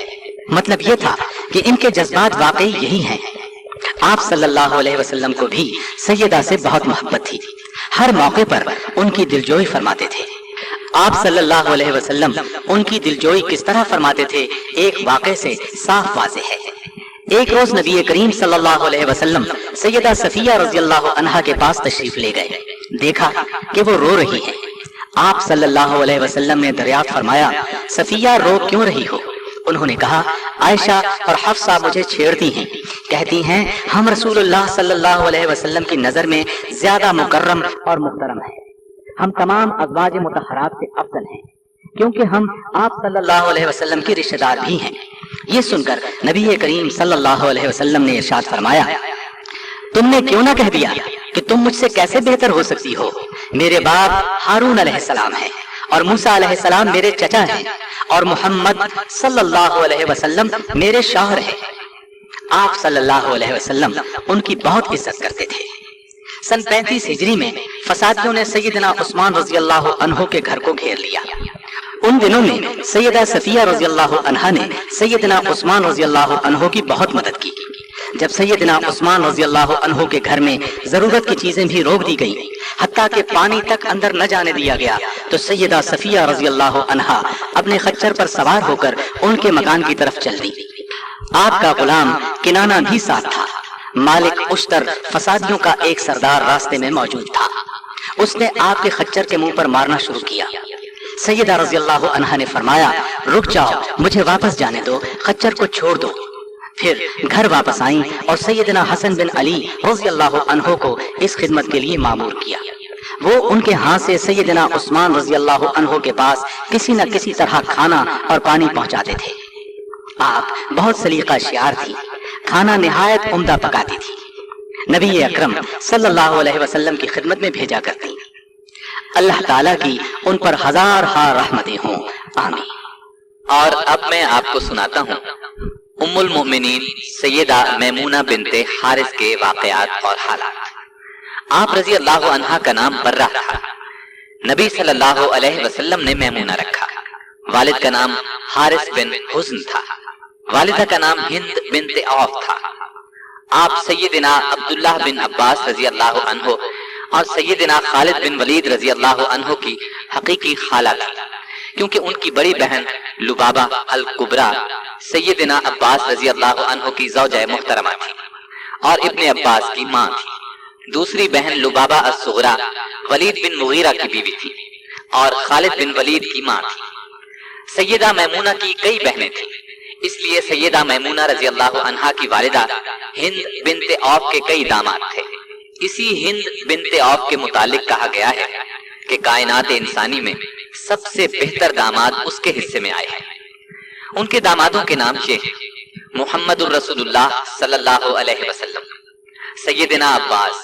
मतलब ये था कि इनके जज्बात वाकई यही हैं। आप सल्लल्लाहु अलैहि वसल्लम को भी सैयदा से बहुत मोहब्बत थी, हर मौके पर उनकी दिलजोई फरमाते थे। आप सल्लल्लाहु अलैहि वसल्लम उनकी दिलजोई किस तरह फरमाते थे, एक वाक़े से साफ वाज़ेह है। एक रोज नबी करीम सल्लल्लाहु अलैहि वसल्लम सैयदा सफिया रज़ियल्लाहु अन्हा के पास तशरीफ ले गए। देखा कि वो रो रही हैं। आप सल्लल्लाहु अलैहि वसल्लम ने दरियाफ्त फरमाया, सफिया रो क्यों रही हो? उन्होंने कहा, आयशा और हफ्सा मुझे छेड़ती हैं, कहती हैं हम रसूलुल्लाह सल्लल्लाहु अलैहि वसल्लम की नजर में ज्यादा मुकर्रम और मुहतरम हैं, हम तमाम अज़वाज मुतहरात से अफजल हैं क्योंकि हम आप सल्लल्लाहु अलैहि वसल्लम की रिश्तेदार भी हैं। ये सुनकर नबी करीम सल्लल्लाहु अलैहि वसल्लम ने इरशाद फरमाया, तुमने क्यों ना कह दिया कि तुम मुझसे कैसे बेहतर हो सकती हो? मेरे बाप हारून अलैहिस्सलाम हैं और मूसा अलैहिस्सलाम मेरे चचा हैं और मोहम्मद सल्लल्लाहु अलैहि वसल्लम मेरे शौहर हैं। आप सल्लल्लाहु अलैहि वसल्लम उनकी बहुत इज्जत करते थे। सन 35 हिजरी में फसादियों ने सैयदना उस्मान रज़ियल्लाहु अन्हु के घर को घेर लिया। उन दिनों में सैयदा सफिया रज़ियल्लाहु अन्हा ने सैयदना उस्मान रज़ियल्लाहु अन्हु की बहुत मदद की। जब सैयदना उस्मान रज़ियल्लाहु अन्हु के घर में जरूरत की चीजें भी रोक दी गईं, हत्ता के पानी तक अंदर न जाने दिया गया, तो सैयदा सफिया रज़ियल्लाहु अन्हा अपने खच्चर पर सवार होकर उनके मकान की तरफ चल दी। आपका गुलाम किनाना भी साथ था। मालिक उश्तर फसादियों का एक सरदार रास्ते में मौजूद था। उसने आपके खच्चर के मुंह पर मारना शुरू किया। सैयदा रज़ियल्लाहु अन्हा ने फरमाया, रुक जाओ, मुझे वापस जाने दो, खच्चर को छोड़ दो। फिर घर वापस आई और सैयदना हसन बिन अली रज़ियल्लाहु अन्हु को इस खिदमत के लिए मामूर किया। वो उनके हाथ से सैयदना उस्मान रज़ियल्लाहु अन्हु के पास किसी न किसी तरह खाना और पानी पहुंचाते थे। आप बहुत सलीका शियार थी, खाना निहायत उम्दा पकाती थी। नबी अकरम सल्लल्लाहु अलैहि वसल्लम की खिदमत में भेजा करती। अल्लाह ताला की उन पर हजार हार रहमतें हों, आमीन। और अब मैं आपको सुनाता हूँ उम्मुल मोमिनीन सैयदा मैमूना बिनते हारिस के वाक़यात और हालात। आप रज़ी अल्लाह अन्हा का नाम बर्रा था। नबी सल्लल्लाहु अलैहि वसल्लम ने मैमूना रखा। वालिद का नाम हारिस बिन हुस्न था। वालिदा का नाम हिंद बिनते औफ था। आप सैयदना अब्दुल्लाह बिन अब्बास रज़ी अल्लाह अन्हु और सैयदना खालिद बिन वलीद रज़ी अल्लाह अन्हु की हकीकी खाला थी, क्योंकि उनकी बड़ी बहन लुबाबा अल कुबरा सैयदना अब्बास रज़ी अल्लाह अन्हु की ज़ौजा मुहतरमा थी और इब्ने अब्बास की माँ थी। दूसरी बहन लुबाबा अस-सुग़रा वलीद बिन मुगीरा की बीवी थी और खालिद बिन वलीद की माँ थी। सैयदा मैमूना की कई बहनें थीं, इसलिए सैयदा मैमूना रज़ी अल्लाह अन्हा की वालिदा हिंद बिनते औफ के कई दामाद थे। इसी हिंद बिनते औफ के मुतालिक कहा गया है कि कायनात इंसानी में सबसे बेहतर दामाद उसके हिस्से में आए हैं। उनके दामादों के नाम ये हैं, मुहम्मदुर रसूलुल्लाह सल्लल्लाहु अलैहि वसल्लम, सैयदना अब्बास,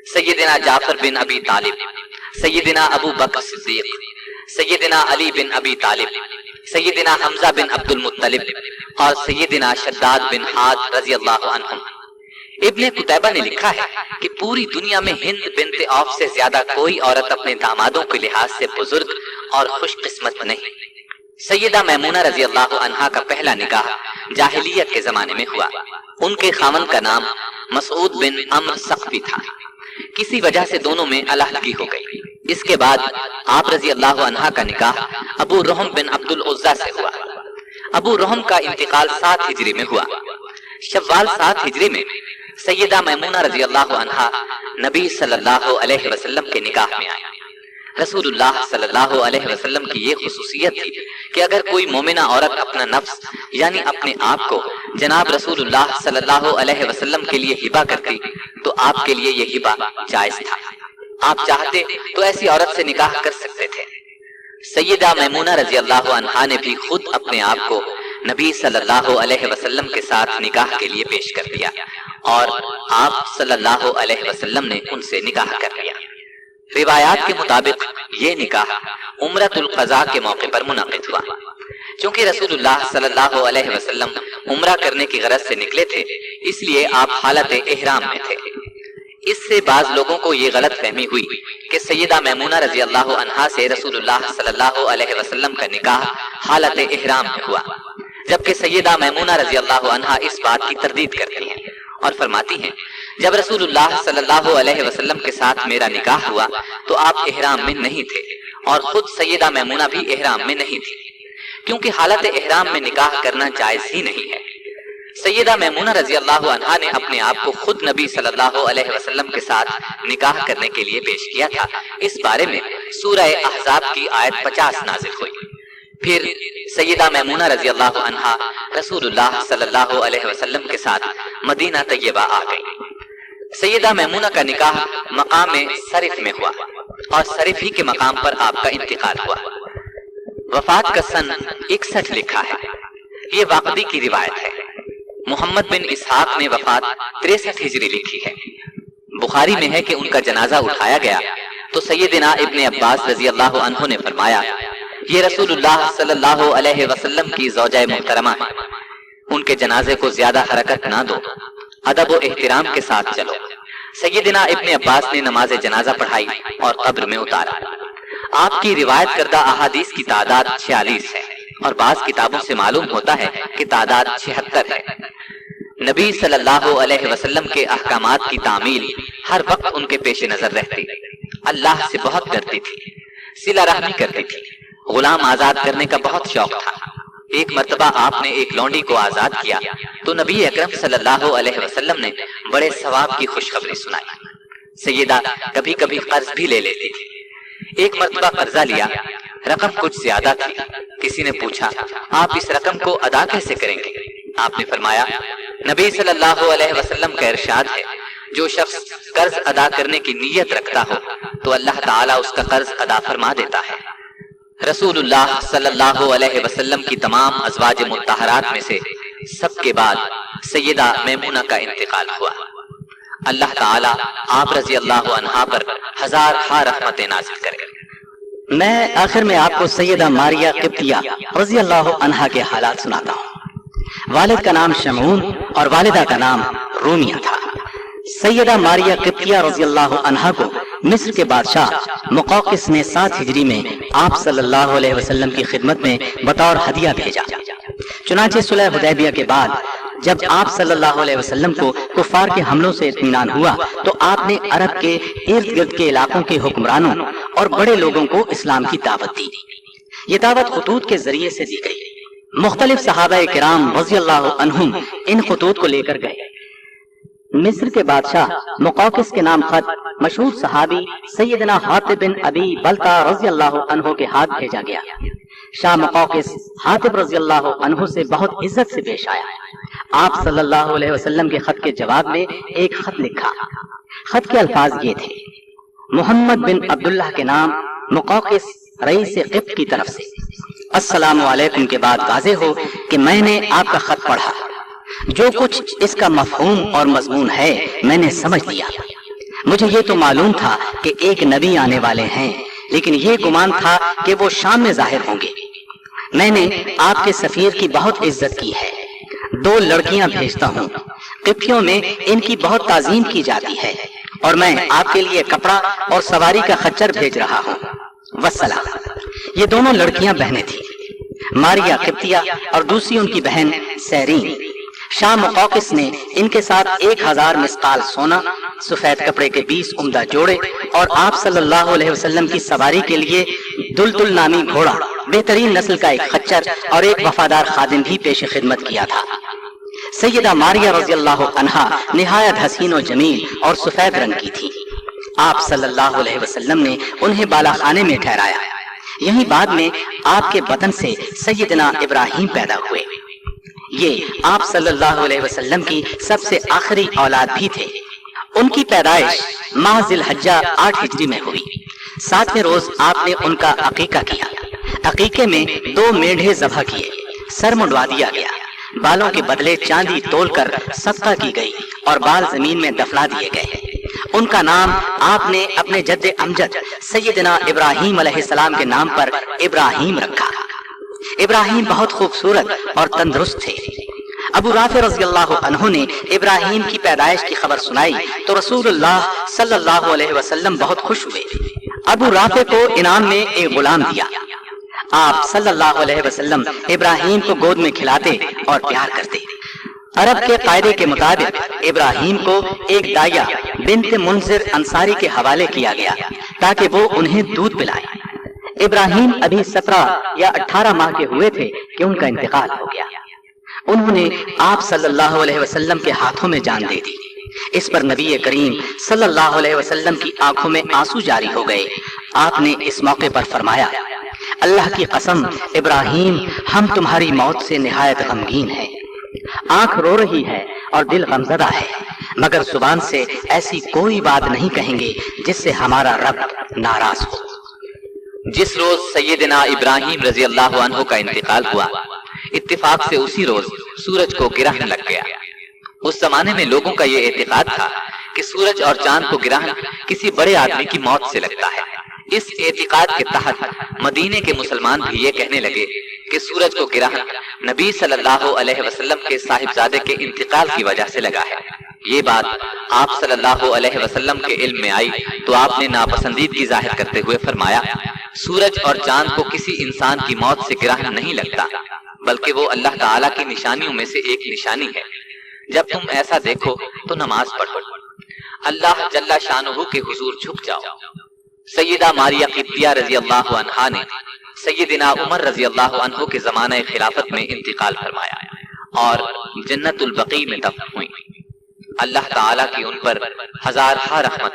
सैयदना जाफर बिन अबी तालिब, सैयदना अबू बकर सिद्दीक, सैयदना अली बिन अबी तालिब, सैयदना हमजा बिन अब्दुल मुत्तलिब और सैयदना शद्दाद बिन हाद रज़ी अल्लाह अन्हुम। इब्ने कुतैबा ने लिखा है कि पूरी दुनिया में हिंद बिनते औफ से ज्यादा कोई औरत अपने दामादों के लिहाज से बुजुर्ग और खुशकिस्मत नहीं। सैयदा मैमूना रज़ी अल्लाह अन्हा का पहला निकाह जाहिलियत के जमाने में हुआ। उनके खामन का नाम مسعود بن عمرو ثقفی تھا۔ کسی وجہ سے دونوں میں علیحدگی ہو گئی۔ اس کے بعد آپ رضی اللہ عنہ کا نکاح ابو رحم بن عبد العزیٰ سے ہوا۔ ابو رحم کا انتقال 7 ہجری میں ہوا۔ شوال 7 ہجری میں سیدہ میمونہ رضی اللہ عنہا نبی صلی اللہ علیہ وسلم کے نکاح میں آئی۔ رسول اللہ صلی اللہ علیہ وسلم کی یہ خصوصیت تھی کہ اگر کوئی مومنہ عورت اپنا نفس یعنی اپنے آپ کو جناب رسول اللہ صلی اللہ علیہ وسلم کے لیے ہبہ کرتی تو آپ کے لیے یہ ہبہ جائز تھا۔ آپ چاہتے تو ایسی عورت سے نکاح کر سکتے تھے۔ سیدہ میمونہ رضی اللہ عنہا نے بھی خود اپنے آپ کو نبی صلی اللہ علیہ وسلم کے ساتھ نکاح کے لیے پیش کر دیا اور آپ صلی اللہ علیہ وسلم نے ان سے نکاح کر لیا۔ روایات کے مطابق یہ نکاح عمرۃ القضاء کے موقع پر منعقد ہوا۔ چونکہ رسول اللہ صلی اللہ علیہ وسلم عمرہ کرنے کی غرض سے نکلے تھے، اس لیے آپ حالت احرام میں تھے۔ اس سے بعض لوگوں کو یہ غلط فہمی ہوئی کہ سیدہ میمونہ رضی اللہ عنہا سے رسول اللہ صلی اللہ علیہ وسلم کا نکاح حالت احرام میں ہوا، جبکہ سیدہ میمونہ رضی اللہ عنہا اس بات کی تردید کرتی ہیں اور فرماتی ہیں جب رسول اللہ صلی اللہ علیہ وسلم کے ساتھ میرا نکاح ہوا تو آپ احرام میں نہیں تھے اور خود سیدہ میمونہ بھی احرام میں نہیں تھی، کیونکہ حالت احرام میں نکاح کرنا جائز ہی نہیں ہے۔ سیدہ میمونہ رضی اللہ عنہا نے اپنے آپ کو خود نبی صلی اللہ علیہ وسلم کے ساتھ نکاح کرنے کے لیے پیش کیا تھا۔ اس بارے میں سورہ احزاب کی آیت 50 نازل ہوئی۔ پھر سیدہ میمونہ رضی اللہ عنہا رسول اللہ صلی اللہ علیہ وسلم کے ساتھ مدینہ طیبہ آ گئی۔ سیدہ میمونہ کا نکاح مقام صرف میں ہوا اور صرف ہی کے مقام پر آپ کا انتقال ہوا۔ وفات کا سن 61 لکھا ہے، یہ واقعی کی روایت ہے۔ محمد بن اسحاق نے وفات 63 ہجری لکھی ہے۔ بخاری میں ہے کہ ان کا جنازہ اٹھایا گیا تو سیدنا ابن عباس رضی اللہ عنہ نے فرمایا یہ رسول اللہ صلی اللہ علیہ وسلم کی زوجہ محترمہ ہے، ان کے جنازے کو زیادہ حرکت نہ دو، ادب و احترام کے ساتھ چلو۔ سیدنا ابن عباس نے نماز جنازہ پڑھائی اور قبر میں اتارا۔ آپ کی روایت کردہ احادیث کی تعداد 46 ہے اور بعض کتابوں سے معلوم ہوتا ہے کہ تعداد 76 ہے۔ نبی صلی اللہ علیہ وسلم کے احکامات کی تعمیل ہر وقت ان کے پیش نظر رہتی، اللہ سے بہت ڈرتی تھی، صلہ رحمی کرتی تھی، غلام آزاد کرنے کا بہت شوق تھا۔ ایک مرتبہ آپ نے ایک لونڈی کو آزاد کیا تو نبی اکرم صلی اللہ علیہ وسلم نے بڑے ثواب کی خوشخبری سنائی۔ سیدہ کبھی کبھی قرض بھی لے لیتی تھی۔ ایک مرتبہ قرضہ لیا، رقم کچھ زیادہ تھی۔ کسی نے پوچھا آپ اس رقم کو ادا کیسے کریں گے؟ آپ نے فرمایا نبی صلی اللہ علیہ وسلم کا ارشاد ہے جو شخص قرض ادا کرنے کی نیت رکھتا ہو تو اللہ تعالیٰ اس کا قرض ادا فرما دیتا ہے۔ رسول اللہ صلی اللہ علیہ وسلم کی تمام ازواج مطہرات میں سے سب کے بعد سیدہ میمونہ کا انتقال ہوا۔ اللہ تعالیٰ آپ رضی اللہ عنہا پر ہزار رحمتیں نازل کرے۔ میں آخر میں آپ کو سیدہ ماریہ قبطیہ رضی اللہ عنہا کے حالات سناتا ہوں۔ والد کا نام شمعون اور والدہ کا نام رومیہ تھا۔ سیدہ ماریہ قبطیہ رضی اللہ عنہا کو مصر کے بادشاہ مقوقس نے 7 ہجری میں آپ صلی اللہ علیہ وسلم کی خدمت میں بطور ہدیہ بھیجا۔ چنانچہ صلح حدیبیہ کے بعد جب آپ صلی اللہ علیہ وسلم کو کفار کے حملوں سے اطمینان ہوا تو آپ نے عرب کے ارد گرد کے علاقوں کے حکمرانوں اور بڑے لوگوں کو اسلام کی دعوت دی۔ یہ دعوت خطوط کے ذریعے سے دی گئی۔ مختلف صحابہ کرام رضی اللہ عنہم ان خطوط کو لے کر گئے۔ مصر کے بادشاہ مقوقس کے نام خط مشہور صحابی سیدنا حاطب بن ابی بلتا رضی اللہ عنہ کے ہاتھ بھیجا گیا۔ شاہ مقوقس حاطب رضی اللہ عنہ سے بہت عزت سے پیش آیا۔ آپ صلی اللہ علیہ وسلم کے خط کے جواب میں ایک خط لکھا۔ خط کے الفاظ یہ تھے: محمد بن عبداللہ کے نام مقوقس رئیس قبط کی طرف سے السلام علیکم کے بعد واضح ہو کہ میں نے آپ کا خط پڑھا، جو کچھ اس کا مفہوم اور مضمون ہے میں نے سمجھ لیا۔ مجھے یہ تو معلوم تھا کہ ایک نبی آنے والے ہیں، لیکن یہ گمان تھا کہ وہ شام میں ظاہر ہوں گے۔ میں نے آپ کے سفیر کی بہت عزت کی ہے۔ 2 لڑکیاں بھیجتا ہوں، قبطیوں میں ان کی بہت تعظیم کی جاتی ہے، اور میں آپ کے لیے کپڑا اور سواری کا خچر بھیج رہا ہوں۔ والسلام۔ یہ دونوں لڑکیاں بہنیں تھیں، ماریہ قبطیہ اور دوسری ان کی بہن سیرین۔ شاہ مقوقس نے ان کے ساتھ 1000 مسقال سونا، سفید کپڑے کے 20 عمدہ جوڑے اور آپ صلی اللہ علیہ وسلم کی سواری کے لیے دلدل نامی گھوڑا، بہترین نسل کا ایک خچر اور ایک وفادار خادم بھی پیش خدمت کیا تھا۔ سیدہ ماریہ رضی اللہ عنہا نہایت حسین و جمیل اور سفید رنگ کی تھی۔ آپ صلی اللہ علیہ وسلم نے انہیں بالا خانے میں ٹھہرایا۔ یہی بعد میں آپ کے بطن سے سیدنا ابراہیم پیدا ہوئے۔ یہ آپ صلی اللہ علیہ وسلم کی سب سے آخری اولاد بھی تھے۔ ان کی پیدائش ماہ ذی الحجہ 8 ہجری میں ہوئی۔ 7ویں روز آپ نے ان کا عقیقہ کیا۔ عقیقے میں 2 مینڈھے ذبح کیے، سر منڈوا دیا گیا، بالوں کے بدلے چاندی تول کر صدقہ کی گئی اور بال زمین میں دفنا دیے گئے۔ ان کا نام آپ نے اپنے جد امجد سیدنا ابراہیم علیہ السلام کے نام پر ابراہیم رکھا۔ ابراہیم بہت خوبصورت اور تندرست تھے۔ ابو رافع رضی اللہ عنہ نے ابراہیم کی پیدائش کی خبر سنائی تو رسول اللہ صلی اللہ علیہ وسلم بہت خوش ہوئے۔ ابو رافع کو انعام میں ایک غلام دیا۔ آپ صلی اللہ علیہ وسلم ابراہیم کو گود میں کھلاتے اور پیار کرتے۔ عرب کے قاعدے کے مطابق ابراہیم کو ایک دائیا بنت منذر انصاری کے حوالے کیا گیا تاکہ وہ انہیں دودھ پلائے۔ ابراہیم ابھی 17 یا 18 ماہ کے ہوئے تھے کہ ان کا انتقال ہو گیا۔ انہوں نے آپ صلی اللہ علیہ وسلم کے ہاتھوں میں جان دے دی۔ اس پر نبی کریم صلی اللہ علیہ وسلم کی آنکھوں میں آنسو جاری ہو گئے۔ آپ نے اس موقع پر فرمایا، اللہ کی قسم ابراہیم، ہم تمہاری موت سے نہایت غمگین ہیں۔ آنکھ رو رہی ہے اور دل غمزدہ ہے، مگر زبان سے ایسی کوئی بات نہیں کہیں گے جس سے ہمارا رب ناراض ہو۔ جس روز سیدنا ابراہیم رضی اللہ عنہ کا انتقال ہوا، اتفاق سے اسی روز سورج کو گرہن لگ گیا۔ اس زمانے میں لوگوں کا یہ اعتقاد تھا کہ سورج اور چاند کو گرہن کسی بڑے آدمی کی موت سے لگتا ہے۔ اس اعتقاد کے تحت مدینے کے مسلمان بھی یہ کہنے لگے کہ سورج کو گرہن نبی صلی اللہ علیہ وسلم کے صاحبزادے کے انتقال کی وجہ سے لگا ہے۔ یہ بات آپ صلی اللہ علیہ وسلم کے علم میں آئی تو آپ نے ناپسندیدگی ظاہر کرتے ہوئے فرمایا، سورج اور چاند کو کسی انسان کی موت سے گرہن نہیں لگتا، بلکہ وہ اللہ تعالیٰ کی نشانیوں میں سے ایک نشانی ہے۔ جب تم ایسا دیکھو تو نماز پڑھو، اللہ جل شانہ کے حضور جھک جاؤ۔ سیدہ ماریہ قبطیہ رضی اللہ عنہا نے سیدنا عمر رضی اللہ عنہ کے زمانہ خلافت میں انتقال فرمایا اور جنت البقیع میں دفن ہوئی۔ اللہ تعالیٰ کی ان پر ہزارہا رحمت